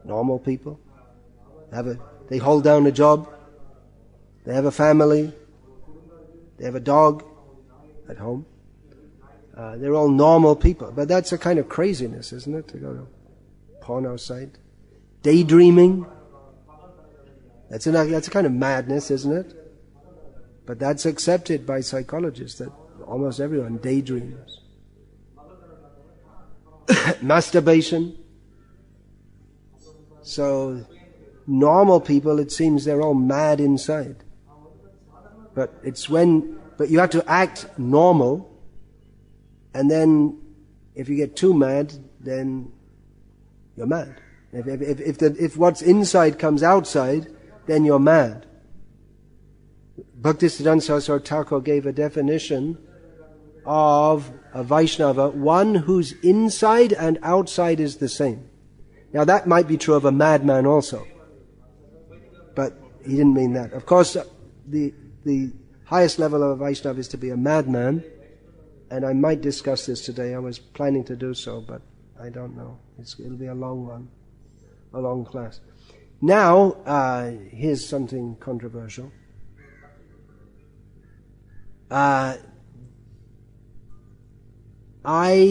Normal people. They hold down a job. They have a family. They have a dog at home. They're all normal people. But that's a kind of craziness, isn't it? To go to a porno site. Daydreaming. That's a kind of madness, isn't it? But that's accepted by psychologists, that almost everyone daydreams. Masturbation. So, normal people, it seems they're all mad inside. But you have to act normal, and then if you get too mad, then you're mad. If what's inside comes outside, then you're mad. Bhaktisiddhanta Saraswati Thakur gave a definition of a Vaishnava, one whose inside and outside is the same. Now that might be true of a madman also, but he didn't mean that. Of course, the highest level of a Vaishnava is to be a madman, and I might discuss this today. I was planning to do so, but I don't know. It'll be a long one, a long class. Now, here's something controversial. I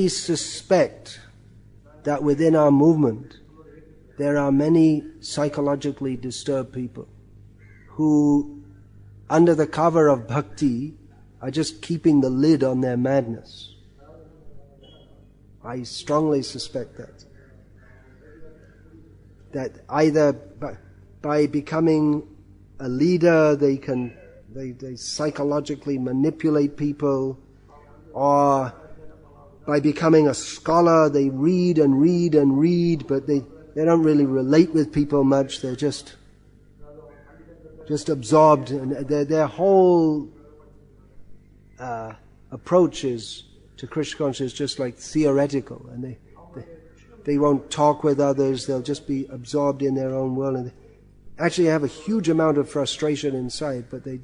suspect that within our movement there are many psychologically disturbed people who, under the cover of bhakti, are just keeping the lid on their madness. I strongly suspect that either by becoming a leader they psychologically manipulate people, or by becoming a scholar they read and read and read, but they don't really relate with people much. They're just absorbed, and their whole approach to Krishna consciousness is just like theoretical, and they won't talk with others. They'll just be absorbed in their own world, and they actually have a huge amount of frustration inside, but they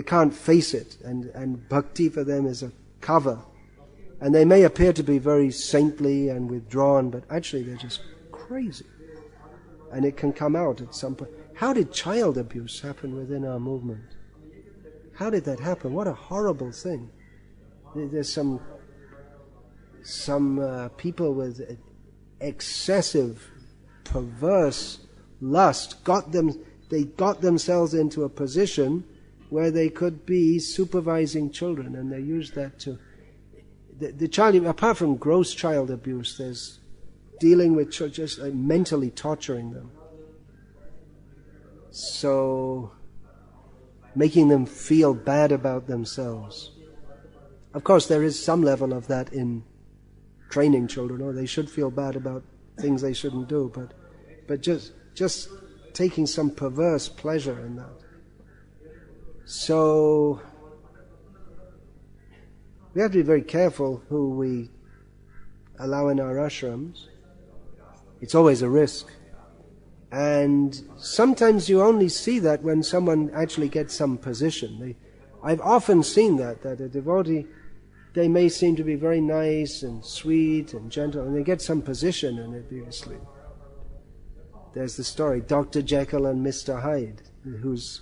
can't face it, and bhakti for them is a cover. And they may appear to be very saintly and withdrawn, but actually they're just crazy. And it can come out at some point. How did child abuse happen within our movement? How did that happen? What a horrible thing. There's some people with excessive, perverse lust got themselves into a position where they could be supervising children, and they used that to... The child, apart from gross child abuse, there's dealing with children, just mentally torturing them. So, making them feel bad about themselves. Of course, there is some level of that in training children, or they should feel bad about things they shouldn't do, but just taking some perverse pleasure in that. So, we have to be very careful who we allow in our ashrams. It's always a risk. And sometimes you only see that when someone actually gets some position. I've often seen that a devotee, they may seem to be very nice and sweet and gentle, and they get some position, and obviously there's the story, Dr. Jekyll and Mr. Hyde, who's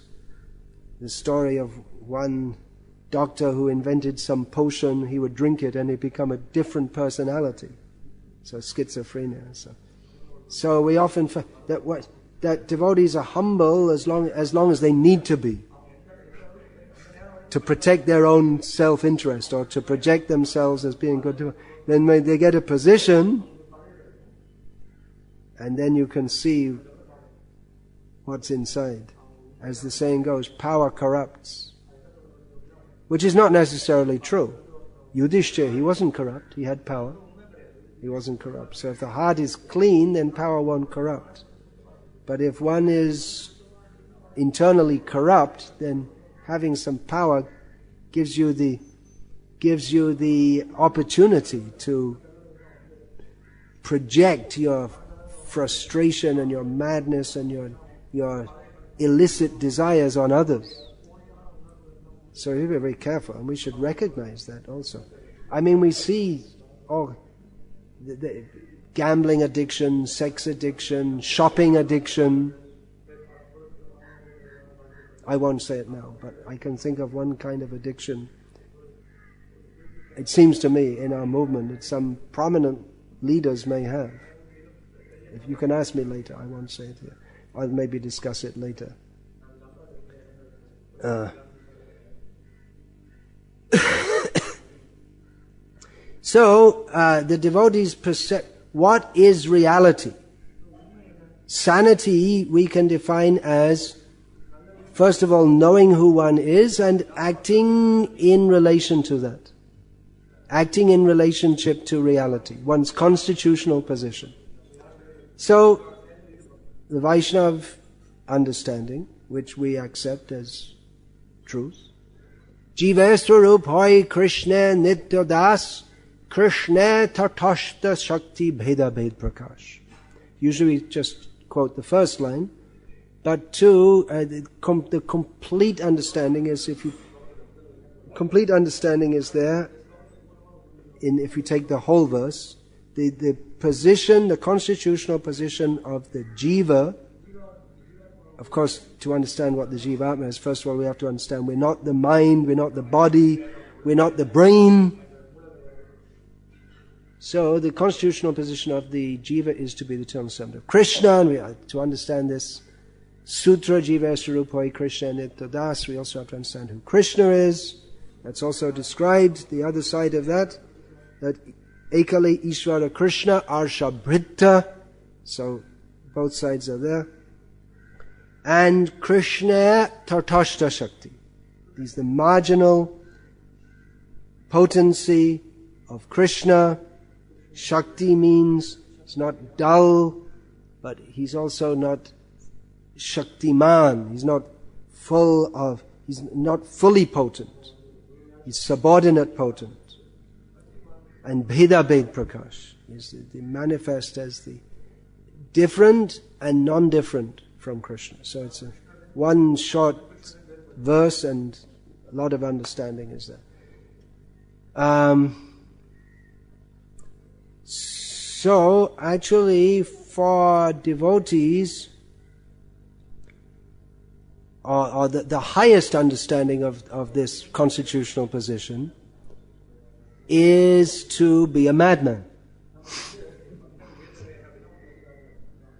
the story of one doctor who invented some potion. He would drink it and he'd become a different personality. So schizophrenia. So we often find that devotees are humble as long as they need to be, to protect their own self-interest or to project themselves as being good. Then when they get a position, and then you can see what's inside. As the saying goes, power corrupts. Which is not necessarily true. Yudhishthira, he wasn't corrupt, he had power. He wasn't corrupt. So if the heart is clean, then power won't corrupt. But if one is internally corrupt, then having some power gives you the opportunity to project your frustration and your madness and your illicit desires on others. So we have to be very careful, and we should recognize that also. I mean, we see the gambling addiction, sex addiction, shopping addiction. I won't say it now, but I can think of one kind of addiction. It seems to me in our movement that some prominent leaders may have. If you can ask me later, I won't say it here. I'll maybe discuss it later. So, the devotees perceive what is reality. Sanity we can define as, first of all, knowing who one is and acting in relation to that. Acting in relationship to reality, one's constitutional position. So, the Vaishnava understanding, which we accept as truth, Jiva Swarup Hoy Krishna Nitya Das Krishna Tatashta Shakti Bheda Bhed Prakash. Usually we just quote the first line, but two, the complete understanding is if you complete understanding is there if we take the whole verse. The position, the constitutional position of the jiva. Of course, to understand what the jivatma is, first of all we have to understand we're not the mind, we're not the body, we're not the brain. So the constitutional position of the jiva is to be the eternal servant of Krishna, and we have to understand this sutra, jiva swarupoi Krishna nityadas. We also have to understand who Krishna is. That's also described, the other side of that Ekale Ishvara Krishna Arsha Bhritta. So both sides are there. And Krishna Tartashta Shakti. He's the marginal potency of Krishna. Shakti means he's not dull, but he's also not Shaktiman. He's not fully potent. He's subordinate potent. And Bheda Bhed Prakash is the manifest as the different and non-different from Krishna. So it's one short verse and a lot of understanding is there. So actually for devotees, or the highest understanding of this constitutional position is to be a madman.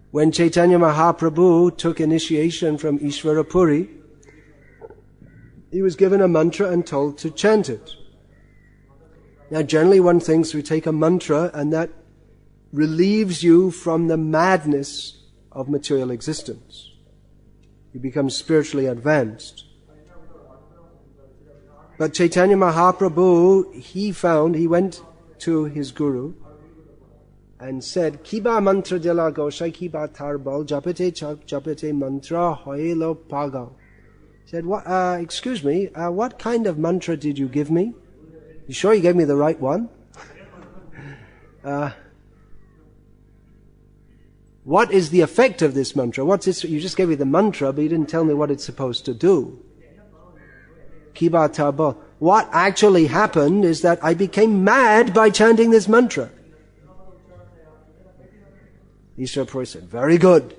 When Chaitanya Mahaprabhu took initiation from Ishvara Puri, he was given a mantra and told to chant it. Now generally one thinks we take a mantra and that relieves you from the madness of material existence. You become spiritually advanced. But Chaitanya Mahaprabhu, he went to his guru and said, Kiba mantra dela goshai kiba tarbal japate chak japate mantra hoelo pagal. He said, excuse me, what kind of mantra did you give me? You sure you gave me the right one? What is the effect of this mantra? You just gave me the mantra, but you didn't tell me what it's supposed to do. Kiba tarbal. What actually happened is that I became mad by chanting this mantra. Ishvara Puri said, very good.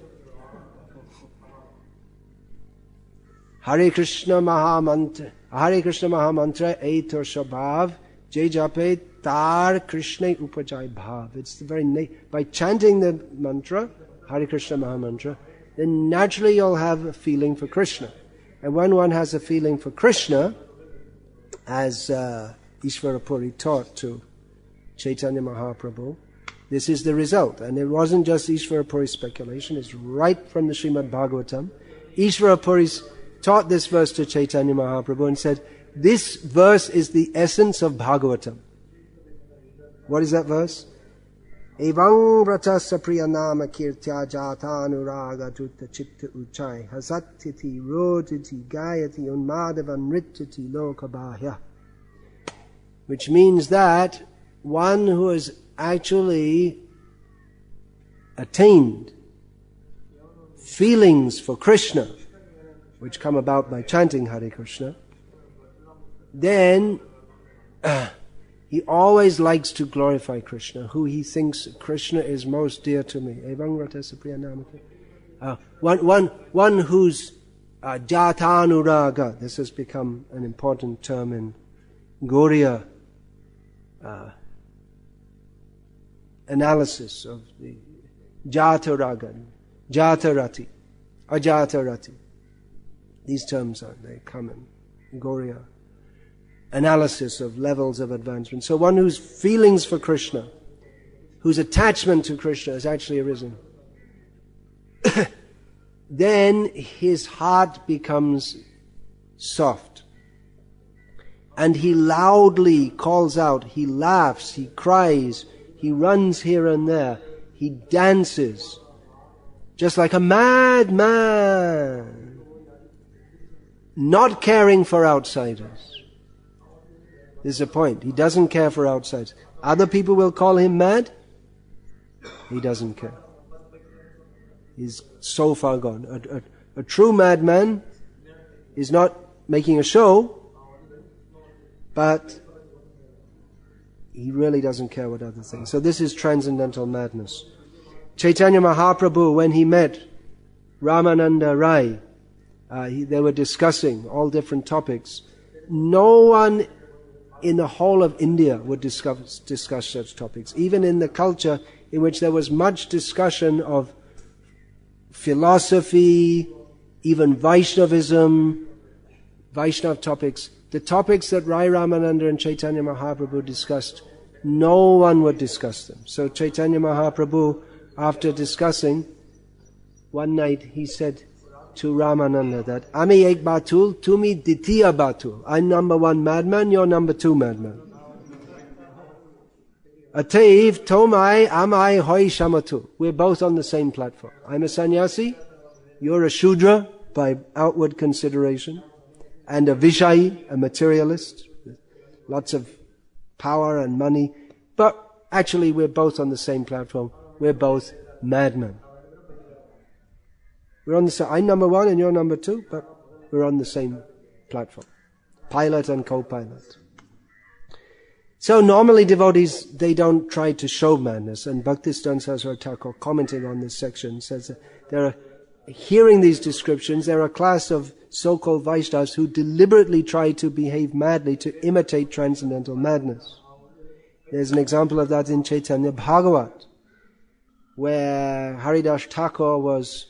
Hare Krishna Mahamantra Eitor Shabhav Jai Jape Tar Krishna Upajai Bhav. It's the very by chanting the mantra, Hare Krishna Mahamantra, then naturally you'll have a feeling for Krishna. And when one has a feeling for Krishna, as Ishvara Puri taught to Chaitanya Mahaprabhu, this is the result. And it wasn't just Ishvara Puri's speculation, it's right from the Srimad Bhagavatam. Ishvara Puri taught this verse to Chaitanya Mahaprabhu and said, this verse is the essence of Bhagavatam. What is that verse? Evang vrata sapriya nama kirtya jata anuraga tutta chitta uchai hasattiti roditi gayati unmadavan rittiti lokabhaya. Which means that one who has actually attained feelings for Krishna, which come about by chanting Hare Krishna, then he always likes to glorify Krishna, who he thinks Krishna is most dear to me. One who's jatanuraga, this has become an important term in Gauriya analysis of the jataraga, jatarati, ajatarati. These terms they come in Gauriya analysis of levels of advancement. So one whose feelings for Krishna, whose attachment to Krishna has actually arisen, then his heart becomes soft. And he loudly calls out, he laughs, he cries, he runs here and there, he dances, just like a madman, not caring for outsiders. This is a point. He doesn't care for outsiders. Other people will call him mad. He doesn't care. He's so far gone. A true madman is not making a show. but he really doesn't care what other things. So this is transcendental madness. Chaitanya Mahaprabhu, when he met Ramananda Rai, they were discussing all different topics. No one in the whole of India would discuss such topics. Even in the culture in which there was much discussion of philosophy, even Vaishnavism, Vaishnav topics, the topics that Rai Ramananda and Chaitanya Mahaprabhu discussed, no one would discuss them. So Chaitanya Mahaprabhu, after discussing, one night he said to Ramananda that, Ami ek batul, tumi ditiya batul. I'm number one madman, you're number two madman. Ateiv tomai amai hoi shamatu. We're both on the same platform. I'm a sannyasi, you're a shudra by outward consideration, and a Vishai, a materialist, lots of power and money. But actually we're both on the same platform. We're both madmen. We're on the same, I'm number one and you're number two, but we're on the same platform. Pilot and co-pilot. So normally devotees, they don't try to show madness. And Bhaktisiddhanta Saraswati Thakur, commenting on this section, says that there are, hearing these descriptions, there are a class of so-called Vaishnavas who deliberately try to behave madly to imitate transcendental madness. There's an example of that in Chaitanya Bhagavat, where Haridas Thakur was,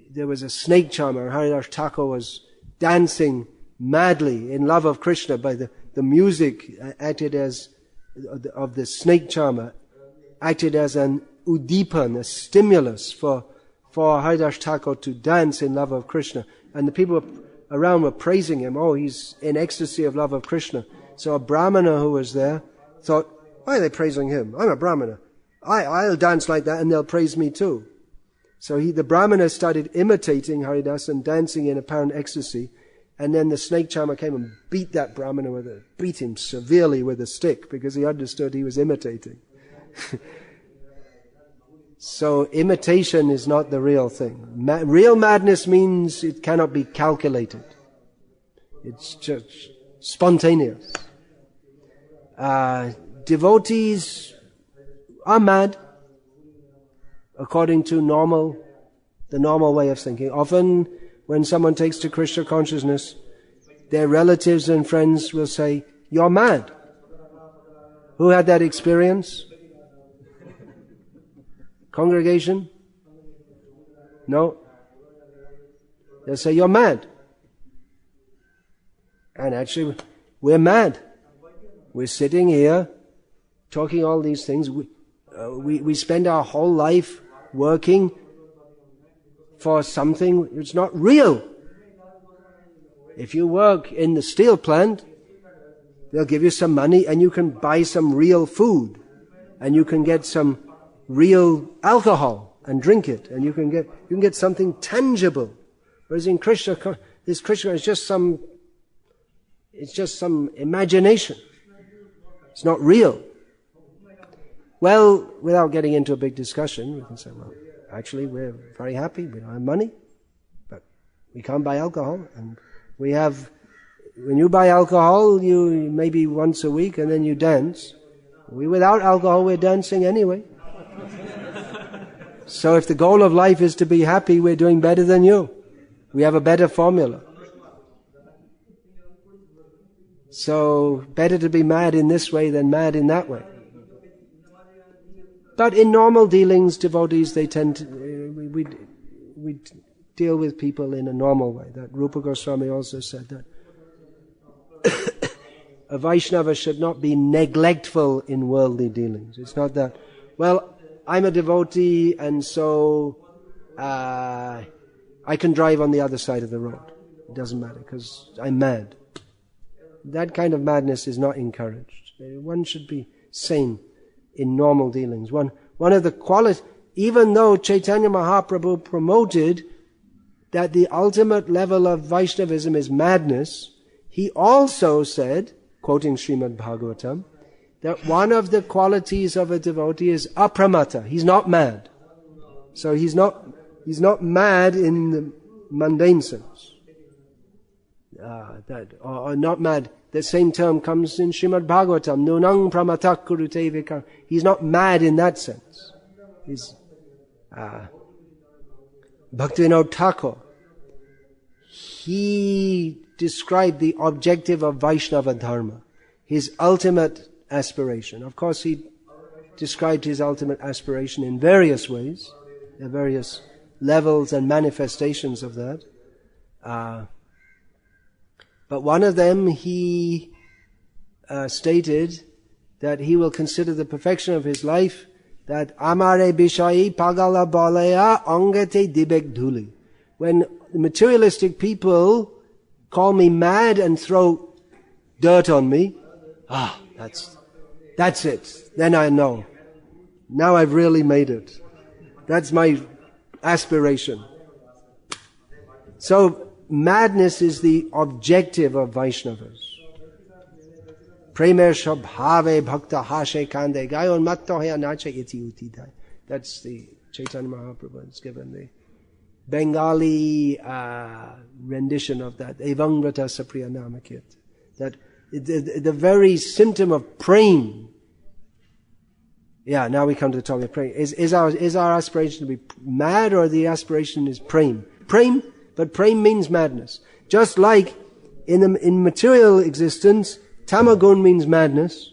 there was a snake charmer. Haridas Thakur was dancing madly in love of Krishna by the music acted as, of the snake charmer, acted as an udipan, a stimulus for Haridas Thakur to dance in love of Krishna. And the people around were praising him. Oh, he's in ecstasy of love of Krishna. So a Brahmana who was there thought, why are they praising him? I'm a Brahmana. I'll dance like that and they'll praise me too. So the Brahmana started imitating Haridas and dancing in apparent ecstasy. And then the snake charmer came and beat that Brahmana beat him severely with a stick because he understood he was imitating. So imitation is not the real thing. Real madness means it cannot be calculated. It's just spontaneous. Devotees are mad according to the normal way of thinking. Often when someone takes to Krishna consciousness, their relatives and friends will say, you're mad. Who had that experience? Congregation? No? They'll say, you're mad. And actually, we're mad. We're sitting here talking all these things. We spend our whole life working for something that's not real. If you work in the steel plant, they'll give you some money and you can buy some real food. And you can get some real alcohol and drink it. And you can get something tangible. Whereas in Krishna, this Krishna is just some imagination. It's not real. Well, without getting into a big discussion, we can say, well, actually we're very happy, we don't have money, but we can't buy alcohol. And when you buy alcohol, you maybe once a week and then you dance. Without alcohol, we're dancing anyway. So if the goal of life is to be happy, we're doing better than you. We have a better formula. So better to be mad in this way than mad in that way. But in normal dealings, devotees, they tend to, we deal with people in a normal way. That Rupa Goswami also said that a Vaishnava should not be neglectful in worldly dealings. It's not that, well, I'm a devotee and so I can drive on the other side of the road. It doesn't matter because I'm mad. That kind of madness is not encouraged. One should be sane in normal dealings. One of the qualities, even though Chaitanya Mahaprabhu promoted that the ultimate level of Vaishnavism is madness, he also said, quoting Srimad Bhagavatam, that one of the qualities of a devotee is apramata. He's not mad. So he's not mad in the mundane sense. or not mad. The same term comes in Srimad Bhagavatam, nunang pramatak kurute vikar. He's not mad in that sense. He's Bhaktivinoda Thakur, he described the objective of Vaishnava Dharma, his ultimate aspiration. Of course, he described his ultimate aspiration in various ways, there are various levels and manifestations of that. But one of them, he stated that he will consider the perfection of his life that amare bishai pagala balaya angate dibek dhuli. When the materialistic people call me mad and throw dirt on me, that's it. Then I know. Now I've really made it. That's my aspiration. So madness is the objective of Vaishnavas. Premer shabhave bhakta hashe kande gayon matto he anache iti utidai. That's the Chaitanya Mahaprabhu has given the Bengali rendition of that. Evangrata sapriya namakit. That the very symptom of praying. Yeah, now we come to the topic of praying. Is our aspiration to be mad, or the aspiration is praying? Praying, but praying means madness. Just like in material existence, tamagun means madness.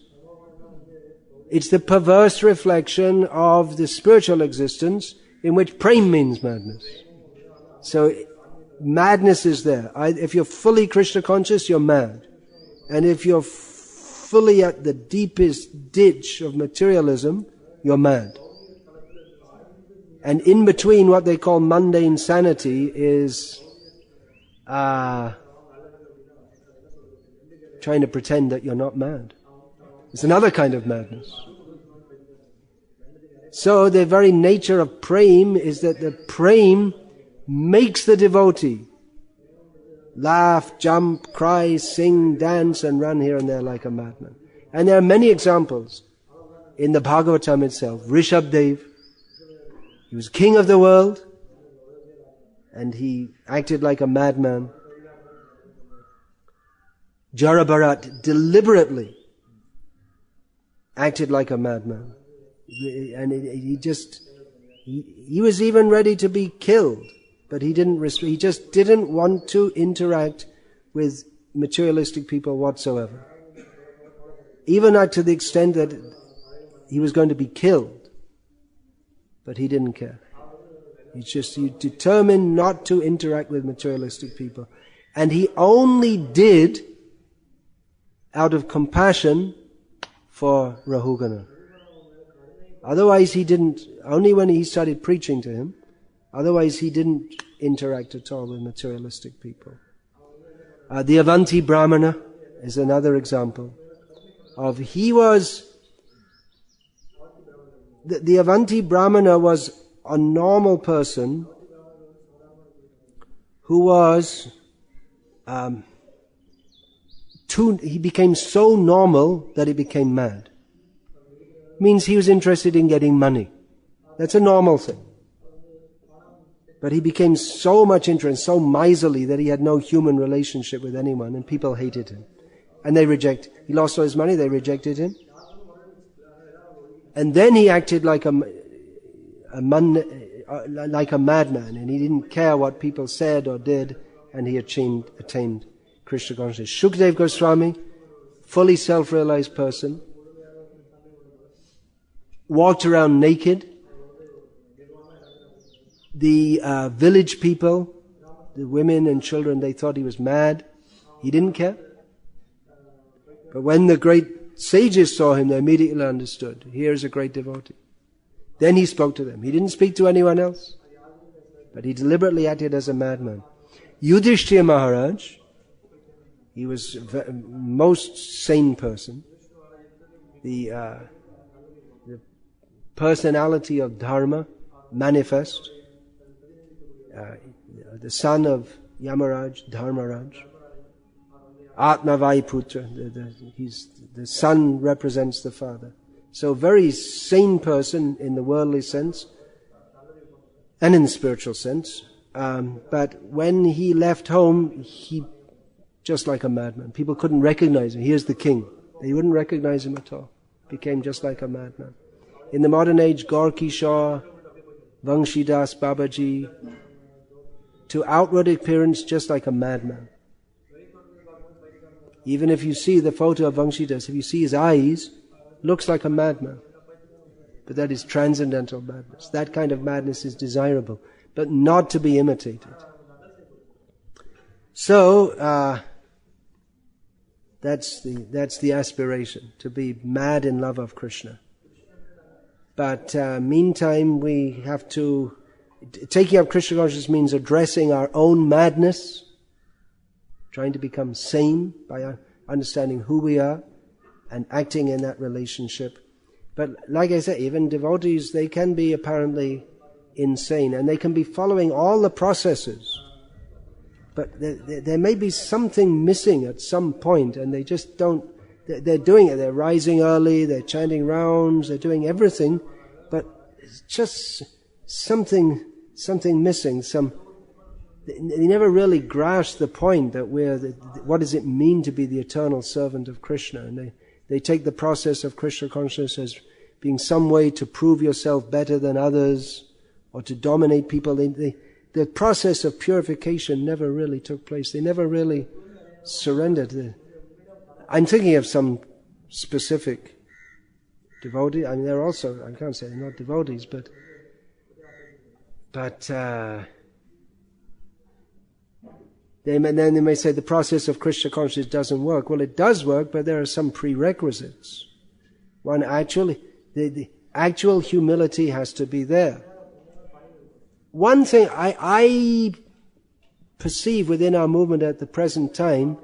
It's the perverse reflection of the spiritual existence in which praying means madness. So madness is there. If you're fully Krishna conscious, you're mad. And if you're fully at the deepest ditch of materialism, you're mad. And in between, what they call mundane sanity is trying to pretend that you're not mad. It's another kind of madness. So the very nature of prem is that the prem makes the devotee laugh, jump, cry, sing, dance, and run here and there like a madman. And there are many examples in the Bhagavatam itself. Rishabdev, he was king of the world, and he acted like a madman. Jarabharat deliberately acted like a madman. And he was even ready to be killed, but he just didn't want to interact with materialistic people whatsoever. Even to the extent that he was going to be killed, but he didn't care. He determined not to interact with materialistic people. And he only did out of compassion for Rahugana. Otherwise he didn't, only when he started preaching to him, otherwise he didn't interact at all with materialistic people. The Avanti Brahmana is another example of, the Avanti Brahmana was a normal person who was, he became so normal that he became mad. Means he was interested in getting money. That's a normal thing. But he became so much interested, so miserly, that he had no human relationship with anyone, and people hated him. And he lost all his money, they rejected him. And then he acted like a madman, and he didn't care what people said or did, and he attained Krishna consciousness. Shukdev Goswami, fully self-realized person, walked around naked. The village people, the women and children, they thought he was mad. He didn't care. But when the great sages saw him, they immediately understood. Here's a great devotee. Then he spoke to them. He didn't speak to anyone else, but he deliberately acted as a madman. Yudhishthira Maharaj, he was the most sane person. The personality of Dharma manifest. The son of Yamaraj, Dharmaraj. Atmavai Putra, the son represents the father. So very sane person in the worldly sense and in the spiritual sense. But when he left home, he just like a madman. People couldn't recognize him. Here's the king. They wouldn't recognize him at all. Became just like a madman. In the modern age, Gorky Shaw, Vangshidas Babaji, to outward appearance, just like a madman. Even if you see the photo of Vangshidas, if you see his eyes, looks like a madman. But that is transcendental madness. That kind of madness is desirable, but not to be imitated. So, that's the aspiration, to be mad in love of Krishna. But meantime, we have to, taking up Krishna consciousness means addressing our own madness, trying to become sane by understanding who we are and acting in that relationship. But like I said, even devotees, they can be apparently insane, and they can be following all the processes. But there may be something missing at some point, and they just don't, they're doing it. They're rising early, they're chanting rounds, they're doing everything, but it's just something missing. They never really grasp the point that what does it mean to be the eternal servant of Krishna? And they take the process of Krishna consciousness as being some way to prove yourself better than others, or to dominate people. The process of purification never really took place. They never really surrendered. I'm thinking of some specific devotee. I mean, they're also, I can't say they're not devotees, but they may say the process of Krishna consciousness doesn't work. Well, it does work, but there are some prerequisites. One, the actual humility has to be there. One thing I perceive within our movement at the present time,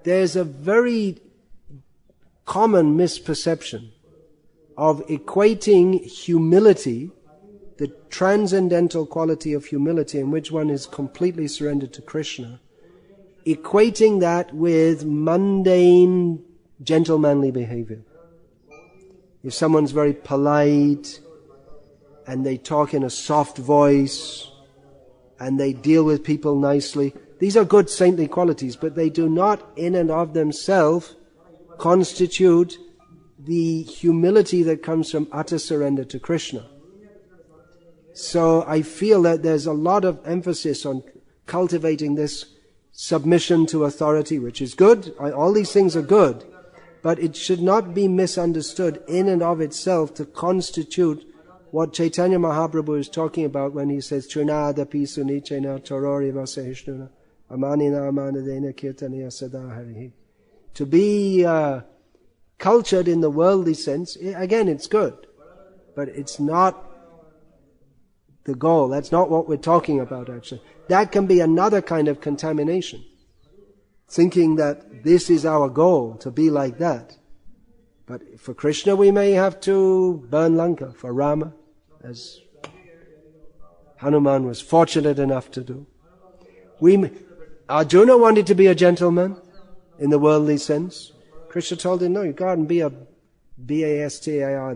there's a very common misperception of equating humility, the transcendental quality of humility in which one is completely surrendered to Krishna, equating that with mundane, gentlemanly behavior. If someone's very polite, and they talk in a soft voice, and they deal with people nicely, these are good saintly qualities, but they do not in and of themselves constitute the humility that comes from utter surrender to Krishna. So I feel that there's a lot of emphasis on cultivating this submission to authority, which is good. All these things are good, but it should not be misunderstood in and of itself to constitute what Chaitanya Mahaprabhu is talking about when he says, Trinadapi sunichena torori vasahishnuna amanina amanadena kirtaniya sadaharihi. To be cultured in the worldly sense, again, it's good, but it's not the goal. That's not what we're talking about, actually. That can be another kind of contamination, thinking that this is our goal, to be like that. But for Krishna, we may have to burn Lanka. For Rama, as Hanuman was fortunate enough to do. Arjuna wanted to be a gentleman in the worldly sense. Krishna told him, no, you go out and be a bastard.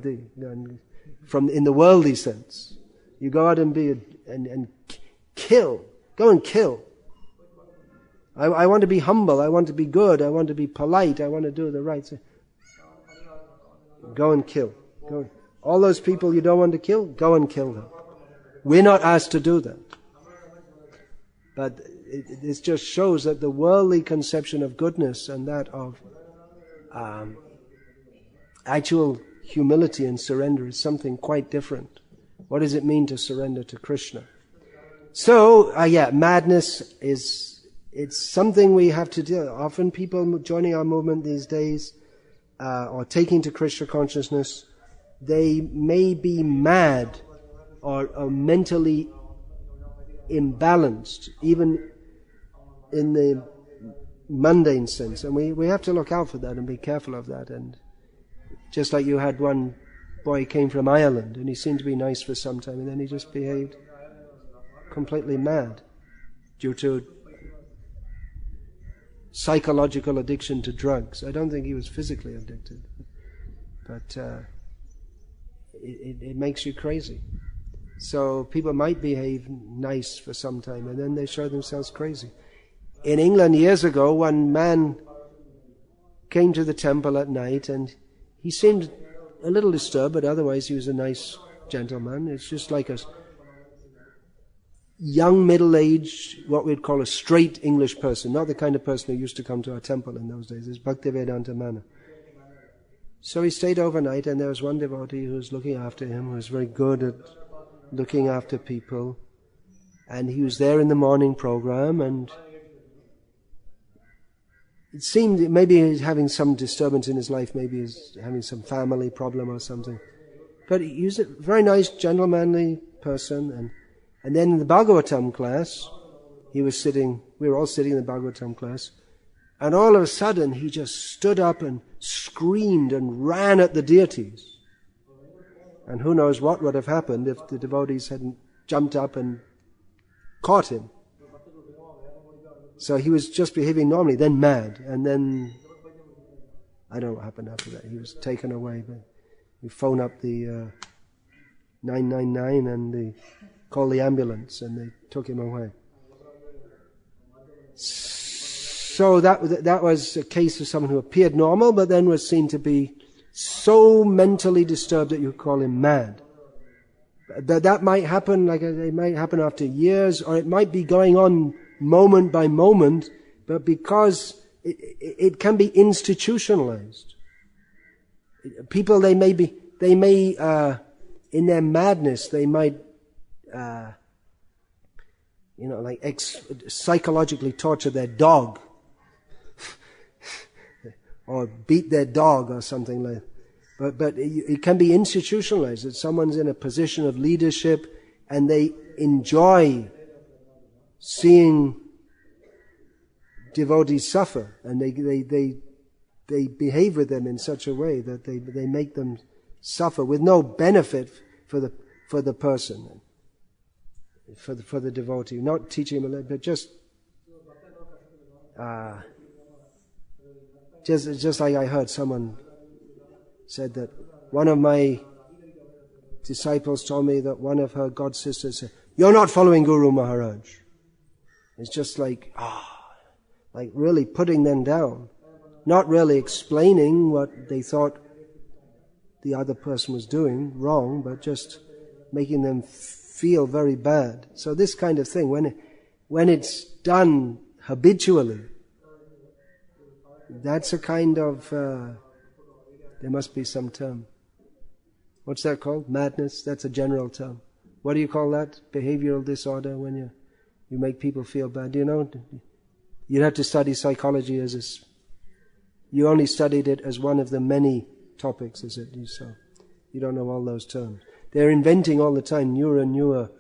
In the worldly sense. You go out and and kill. Go and kill. I want to be humble. I want to be good. I want to be polite. I want to do the right thing. Go and kill. All those people you don't want to kill, go and kill them. We're not asked to do that. But it just shows that the worldly conception of goodness and that of actual humility and surrender is something quite different. What does it mean to surrender to Krishna? So, madness it's something we have to do. Often people joining our movement these days, or taking to Krishna consciousness, they may be mad or mentally imbalanced, even in the mundane sense. And we have to look out for that and be careful of that. And just like you had one boy came from Ireland, and he seemed to be nice for some time, and then he just behaved completely mad due to psychological addiction to drugs. I don't think he was physically addicted, but it makes you crazy. So people might behave nice for some time, and then they show themselves crazy. In England years ago, one man came to the temple at night and he seemed a little disturbed, but otherwise he was a nice gentleman. It's just like a young, middle-aged, what we'd call a straight English person, not the kind of person who used to come to our temple in those days. It's Bhaktivedanta manner. So he stayed overnight, and there was one devotee who was looking after him, who was very good at looking after people. And he was there in the morning program, and it seemed maybe he's having some disturbance in his life, maybe he's having some family problem or something. But he was a very nice, gentlemanly person, and then in the Bhagavatam class, we were all sitting in the Bhagavatam class, and all of a sudden he just stood up and screamed and ran at the deities. And who knows what would have happened if the devotees hadn't jumped up and caught him. So he was just behaving normally, then mad, and then I don't know what happened after that. He was taken away. But we phoned up the 999 and they called the ambulance and they took him away. So that was a case of someone who appeared normal, but then was seen to be so mentally disturbed that you call him mad. But that might happen, it might happen after years, or it might be going on moment by moment, but because it can be institutionalized. People, they may in their madness, they might, psychologically torture their dog, or beat their dog or something like that. But it can be institutionalized, that someone's in a position of leadership and they enjoy seeing devotees suffer, and they behave with them in such a way that they make them suffer with no benefit for the person, for the devotee. Not teaching him, but just like I heard someone said that one of my disciples told me that one of her god sisters said, "You're not following Guru Maharaj." It's just like really putting them down, not really explaining what they thought the other person was doing wrong, but just making them feel very bad. So this kind of thing, when it's done habitually, that's a kind of there must be some term. What's that called? Madness? That's a general term. What do you call that? Behavioral disorder, when you make people feel bad. Do you know? You'd have to study psychology you only studied it as one of the many topics, is it? So you don't know all those terms. They're inventing all the time newer and newer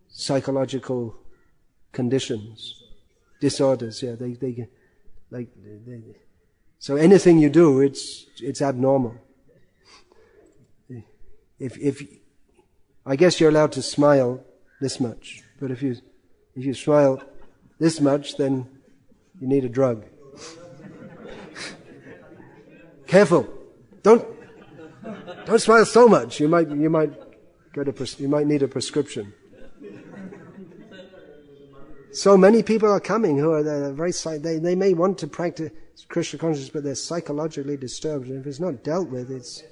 psychological conditions, disorders. Yeah, so anything you do, it's abnormal. If I guess you're allowed to smile this much, but if you smile this much, then you need a drug. Careful! Don't smile so much. You might need a prescription. So many people are coming who are they may want to practice Krishna consciousness, but they're psychologically disturbed, and if it's not dealt with, it's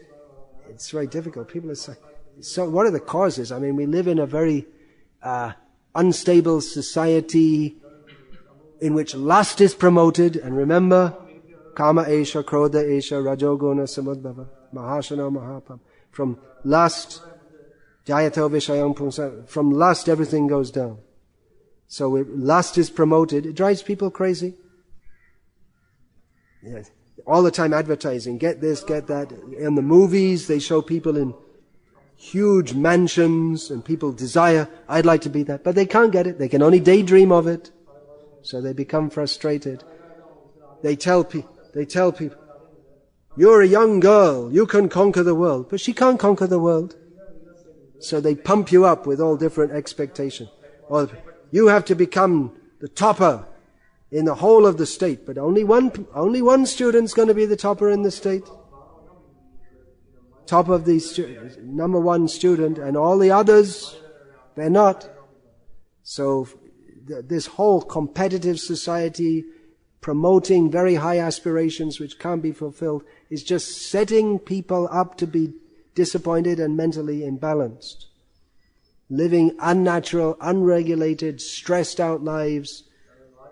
very difficult. People are so. What are the causes? I mean, we live in a very unstable society in which lust is promoted, and remember, kama esha, krodha esha, rajoguna samudbhava, mahashana mahapam. From lust, jayato vishayam pumsa. From lust, everything goes down. So lust is promoted. It drives people crazy. Yes. All the time advertising, get this, get that. In the movies, they show people in huge mansions, and people desire, I'd like to be that. But they can't get it. They can only daydream of it. So they become frustrated. They tell people, you're a young girl, you can conquer the world. But she can't conquer the world. So they pump you up with all different expectations. Or you have to become the topper in the whole of the state, but only one student's going to be the topper in the state. Top of the number one student, and all the others, they're not. So this whole competitive society promoting very high aspirations which can't be fulfilled is just setting people up to be disappointed and mentally imbalanced. Living unnatural, unregulated, stressed out lives,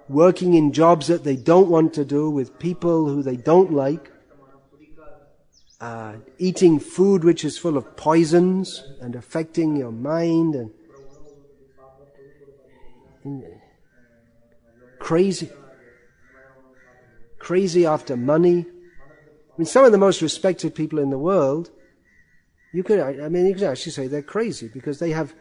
working in jobs that they don't want to do with people who they don't like, eating food which is full of poisons and affecting your mind, and crazy after money. I mean, some of the most respected people in the world, you could actually say they're crazy because they have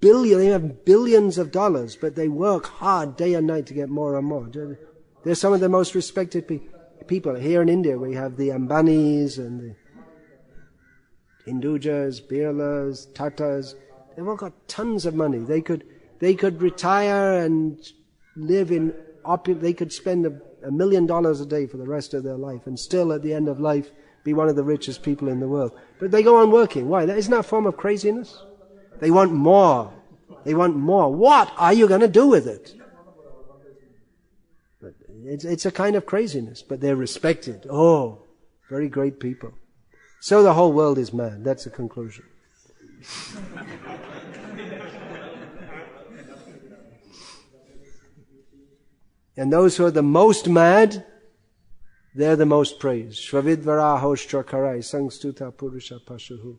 billions of dollars, but they work hard day and night to get more and more. They're some of the most respected people. Here in India, we have the Ambanis and the Hindujas, Birlas, Tatas. They've all got tons of money. They could retire and live in they could spend $1 million a day for the rest of their life and still at the end of life be one of the richest people in the world. But they go on working. Why? Isn't that a form of craziness? They want more. They want more. What are you going to do with it? But it's a kind of craziness, but they're respected. Oh, very great people. So the whole world is mad. That's the conclusion. And those who are the most mad, they're the most praised. Shvavidvarahostra karai sangstuta purusha pashuhu.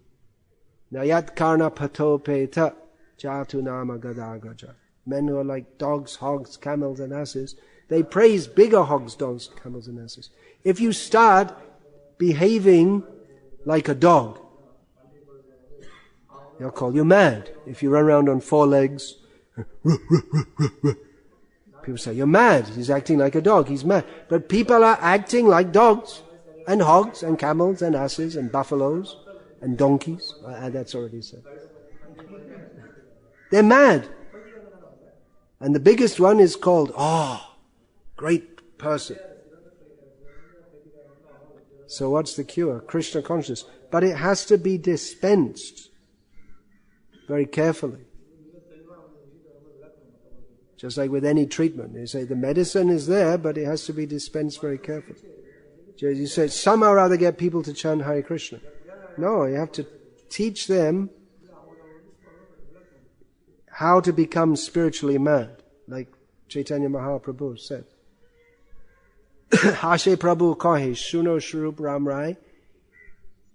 Nayat karna pato peta jatu nama gadagaja. Men who are like dogs, hogs, camels and asses, they praise bigger hogs, dogs, camels and asses. If you start behaving like a dog, they'll call you mad. If you run around on 4 legs, people say, you're mad. He's acting like a dog. He's mad. But people are acting like dogs and hogs and camels and asses and buffaloes and donkeys. That's already said. They're mad. And the biggest one is called, great person. So what's the cure? Krishna consciousness. But it has to be dispensed very carefully. Just like with any treatment. You say the medicine is there, but it has to be dispensed very carefully. You say somehow or other get people to chant Hare Krishna. No, you have to teach them how to become spiritually mad. Like Chaitanya Mahaprabhu said. Hashe Prabhu kahe suno shrup ram rai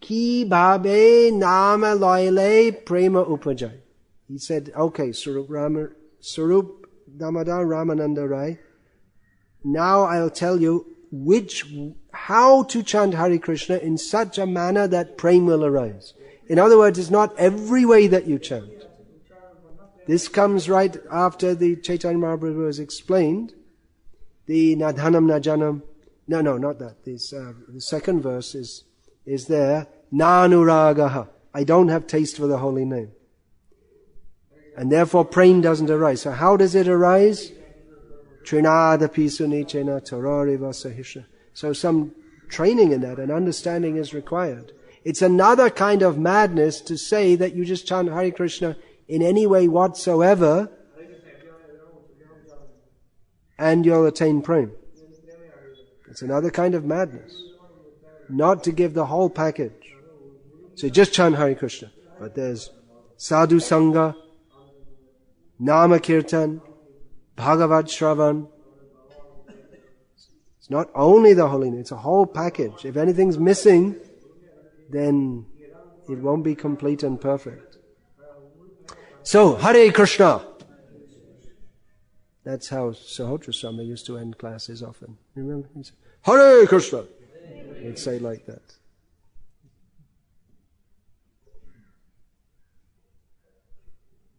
ki bhabe nama loile prema upajai. He said, okay, Sarup Damodar Ramananda Rai, now I'll tell you how to chant Hare Krishna in such a manner that prema will arise. In other words, it's not every way that you chant. This comes right after the Chaitanya Mahaprabhu has explained the Nadhanam Najanam. No, not that. The second verse is there. Nanuragaha. I don't have taste for the holy name. And therefore prema doesn't arise. So how does it arise? Trinadapi sunichena tarariva sahisha. So some training in that and understanding is required. It's another kind of madness to say that you just chant Hare Krishna in any way whatsoever and you'll attain prema. It's another kind of madness. Not to give the whole package. So just chant Hare Krishna. But there's sadhu sangha, Nama Kirtan, Bhagavad Shravan. It's not only the holiness, it's a whole package. If anything's missing, then it won't be complete and perfect. So, Hare Krishna. That's how Sahotra Swami used to end classes often. Remember? He said, Hare Krishna. He'd say like that.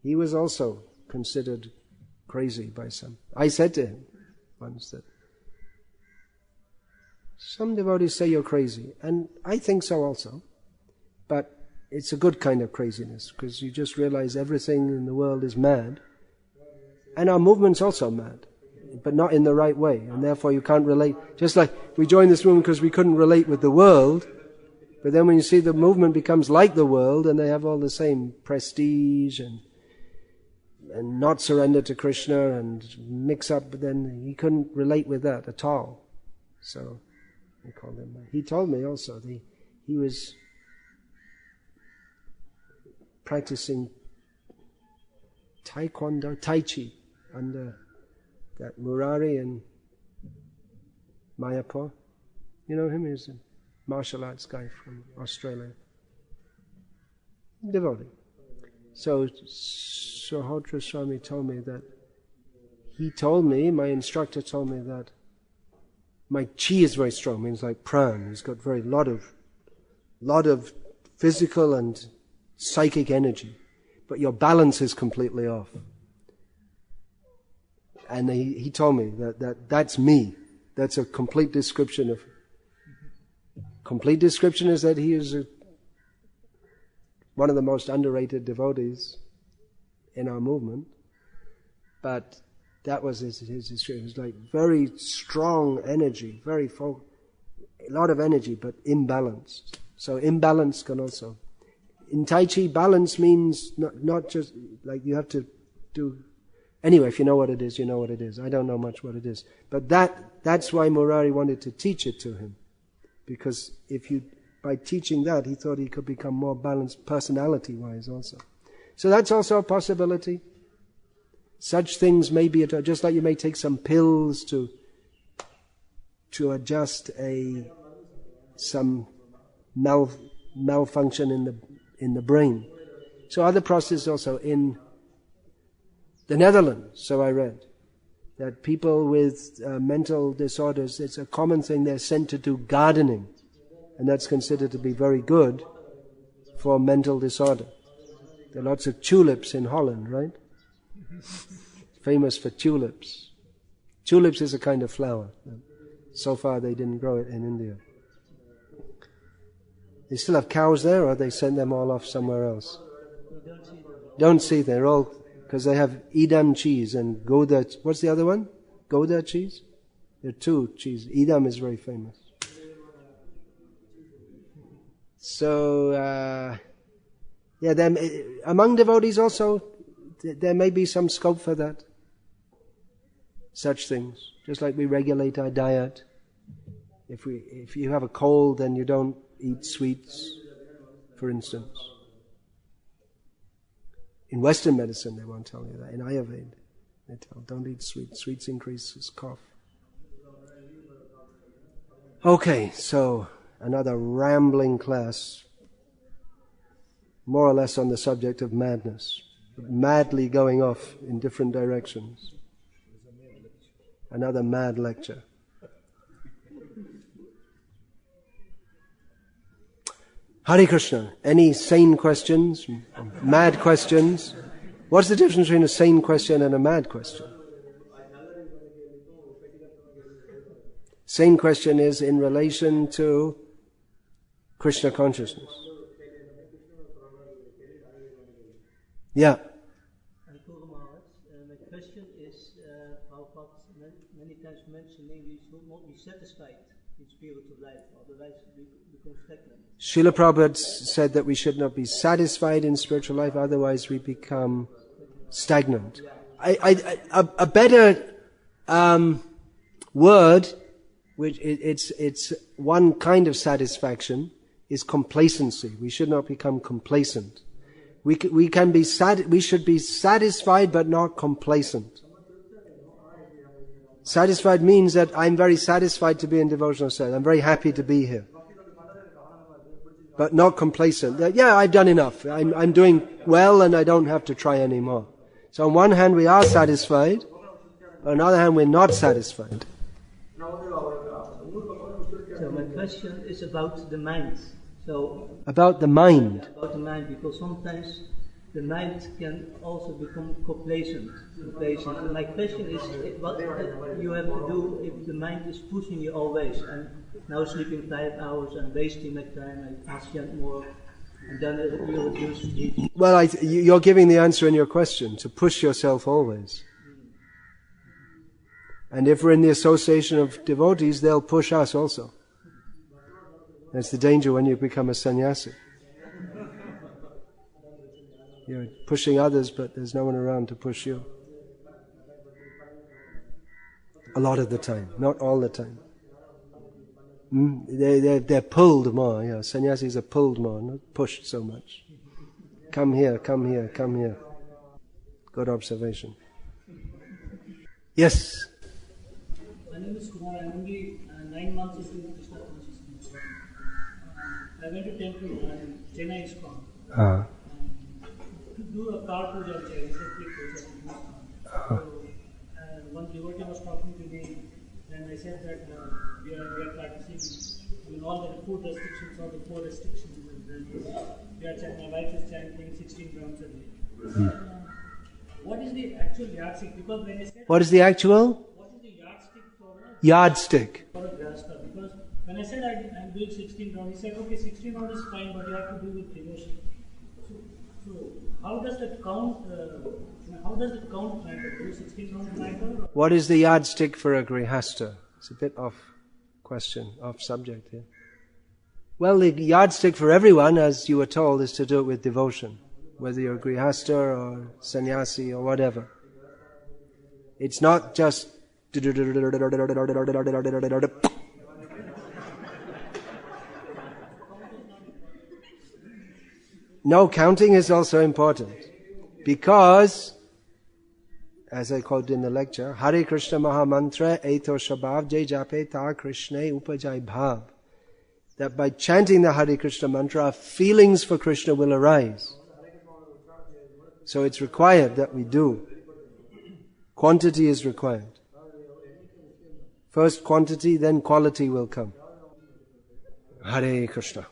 He was also considered crazy by some. I said to him once that some devotees say you're crazy, and I think so also, but it's a good kind of craziness because you just realize everything in the world is mad, and our movement's also mad, but not in the right way, and therefore you can't relate. Just like we joined this movement because we couldn't relate with the world, but then when you see the movement becomes like the world and they have all the same prestige and not surrender to Krishna and mix up, but then he couldn't relate with that at all. So we called him. He told me also he was practicing Taekwondo, Tai Chi under that Murari in Mayapur. You know him? He's a martial arts guy from Australia. Devotee. So Sahotra Swami told me that my instructor told me that my chi is very strong, means like pran. He's got very lot of physical and psychic energy, but your balance is completely off. And he told me that's me. That's a complete description of. Complete description is that he is one of the most underrated devotees in our movement, but that was his description. It was like very strong energy, a lot of energy, but imbalanced. So imbalance can also. In Tai Chi, balance means not just like you have to do. Anyway, if you know what it is, you know what it is. I don't know much what it is, but that's why Murari wanted to teach it to him, because by teaching that, he thought he could become more balanced personality-wise also. So that's also a possibility. Such things may be, just like you may take some pills to adjust some malfunction in the brain. So other processes also in the Netherlands, so I read, that people with mental disorders, it's a common thing, they're sent to do gardening. And that's considered to be very good for mental disorder. There are lots of tulips in Holland, right? Famous for tulips. Tulips is a kind of flower. So far they didn't grow it in India. They still have cows there, or they send them all off somewhere else? Don't see, they're all, because they have Edam cheese and Gouda, what's the other one? Gouda cheese? There are two cheeses. Edam is very famous. So, among devotees also, there may be some scope for that. Such things. Just like we regulate our diet. If you have a cold, then you don't eat sweets, for instance. In Western medicine, they won't tell you that. In Ayurveda, they tell, don't eat sweets. Sweets increases cough. Okay, so another rambling class, more or less on the subject of madness, madly going off in different directions. Another mad lecture. Hare Krishna. Any sane questions? Mad questions? What's the difference between a sane question and a mad question? Sane question is in relation to Krishna consciousness. Yeah. My question is, Prabhupada many times mentioning we should not be satisfied in spiritual life, otherwise we become stagnant. Srila Prabhupada said that we should not be satisfied in spiritual life, otherwise we become stagnant. A better word, which it's one kind of satisfaction, is complacency. We should not become complacent. We should be satisfied but not complacent. Satisfied means that I'm very satisfied to be in devotional state. I'm very happy to be here. But not complacent. Yeah, I've done enough. I'm doing well and I don't have to try anymore. So on one hand we are satisfied, on the other hand we're not satisfied. So my question is about the mind. About the mind. About the mind, because sometimes the mind can also become complacent. And my question is, what you have to do if the mind is pushing you always, and now sleeping 5 hours and wasting my time, I chant more, and then you reduce it. Well, you're giving the answer in your question, to push yourself always. And if we're in the association of devotees, they'll push us also. That's the danger when you become a sannyasi. You're pushing others, but there's no one around to push you. A lot of the time, not all the time. They're pulled more. Yeah, sannyasis are pulled more, not pushed so much. Come here, come here, come here. Good observation. Yes. My name is Kumar. I'm only 9 months into Krishna consciousness. I went to temple in Chennai ISKCON. To do a car puja, which I recently puja. One devotee was talking to me, and I said that we are practicing all the food restrictions, all the 4 restrictions. My wife is chanting 16 rounds a day. What is the actual yardstick? Because when I said what is the actual? What is the yardstick for Yardstick. For a grasta? Because when I said I'm doing 16 rounds, he said, okay, 16 rounds is fine, but you have to do with devotion. So how does that count? How does it count matter? Do 16 rounds matter? What is the yardstick for a grihasta? It's a bit off question, off subject here. Well, the yardstick for everyone, as you were told, is to do it with devotion. Whether you're a grihasta or sannyasi or whatever. It's not just no, counting is also important. Because, as I quoted in the lecture, Hare Krishna Maha Mantra Eto Shabhav Jai Jape Ta Krishna Upajai Bhav. That by chanting the Hare Krishna mantra, our feelings for Krishna will arise. So it's required that we do. Quantity is required. First quantity, then quality will come. Hare Krishna.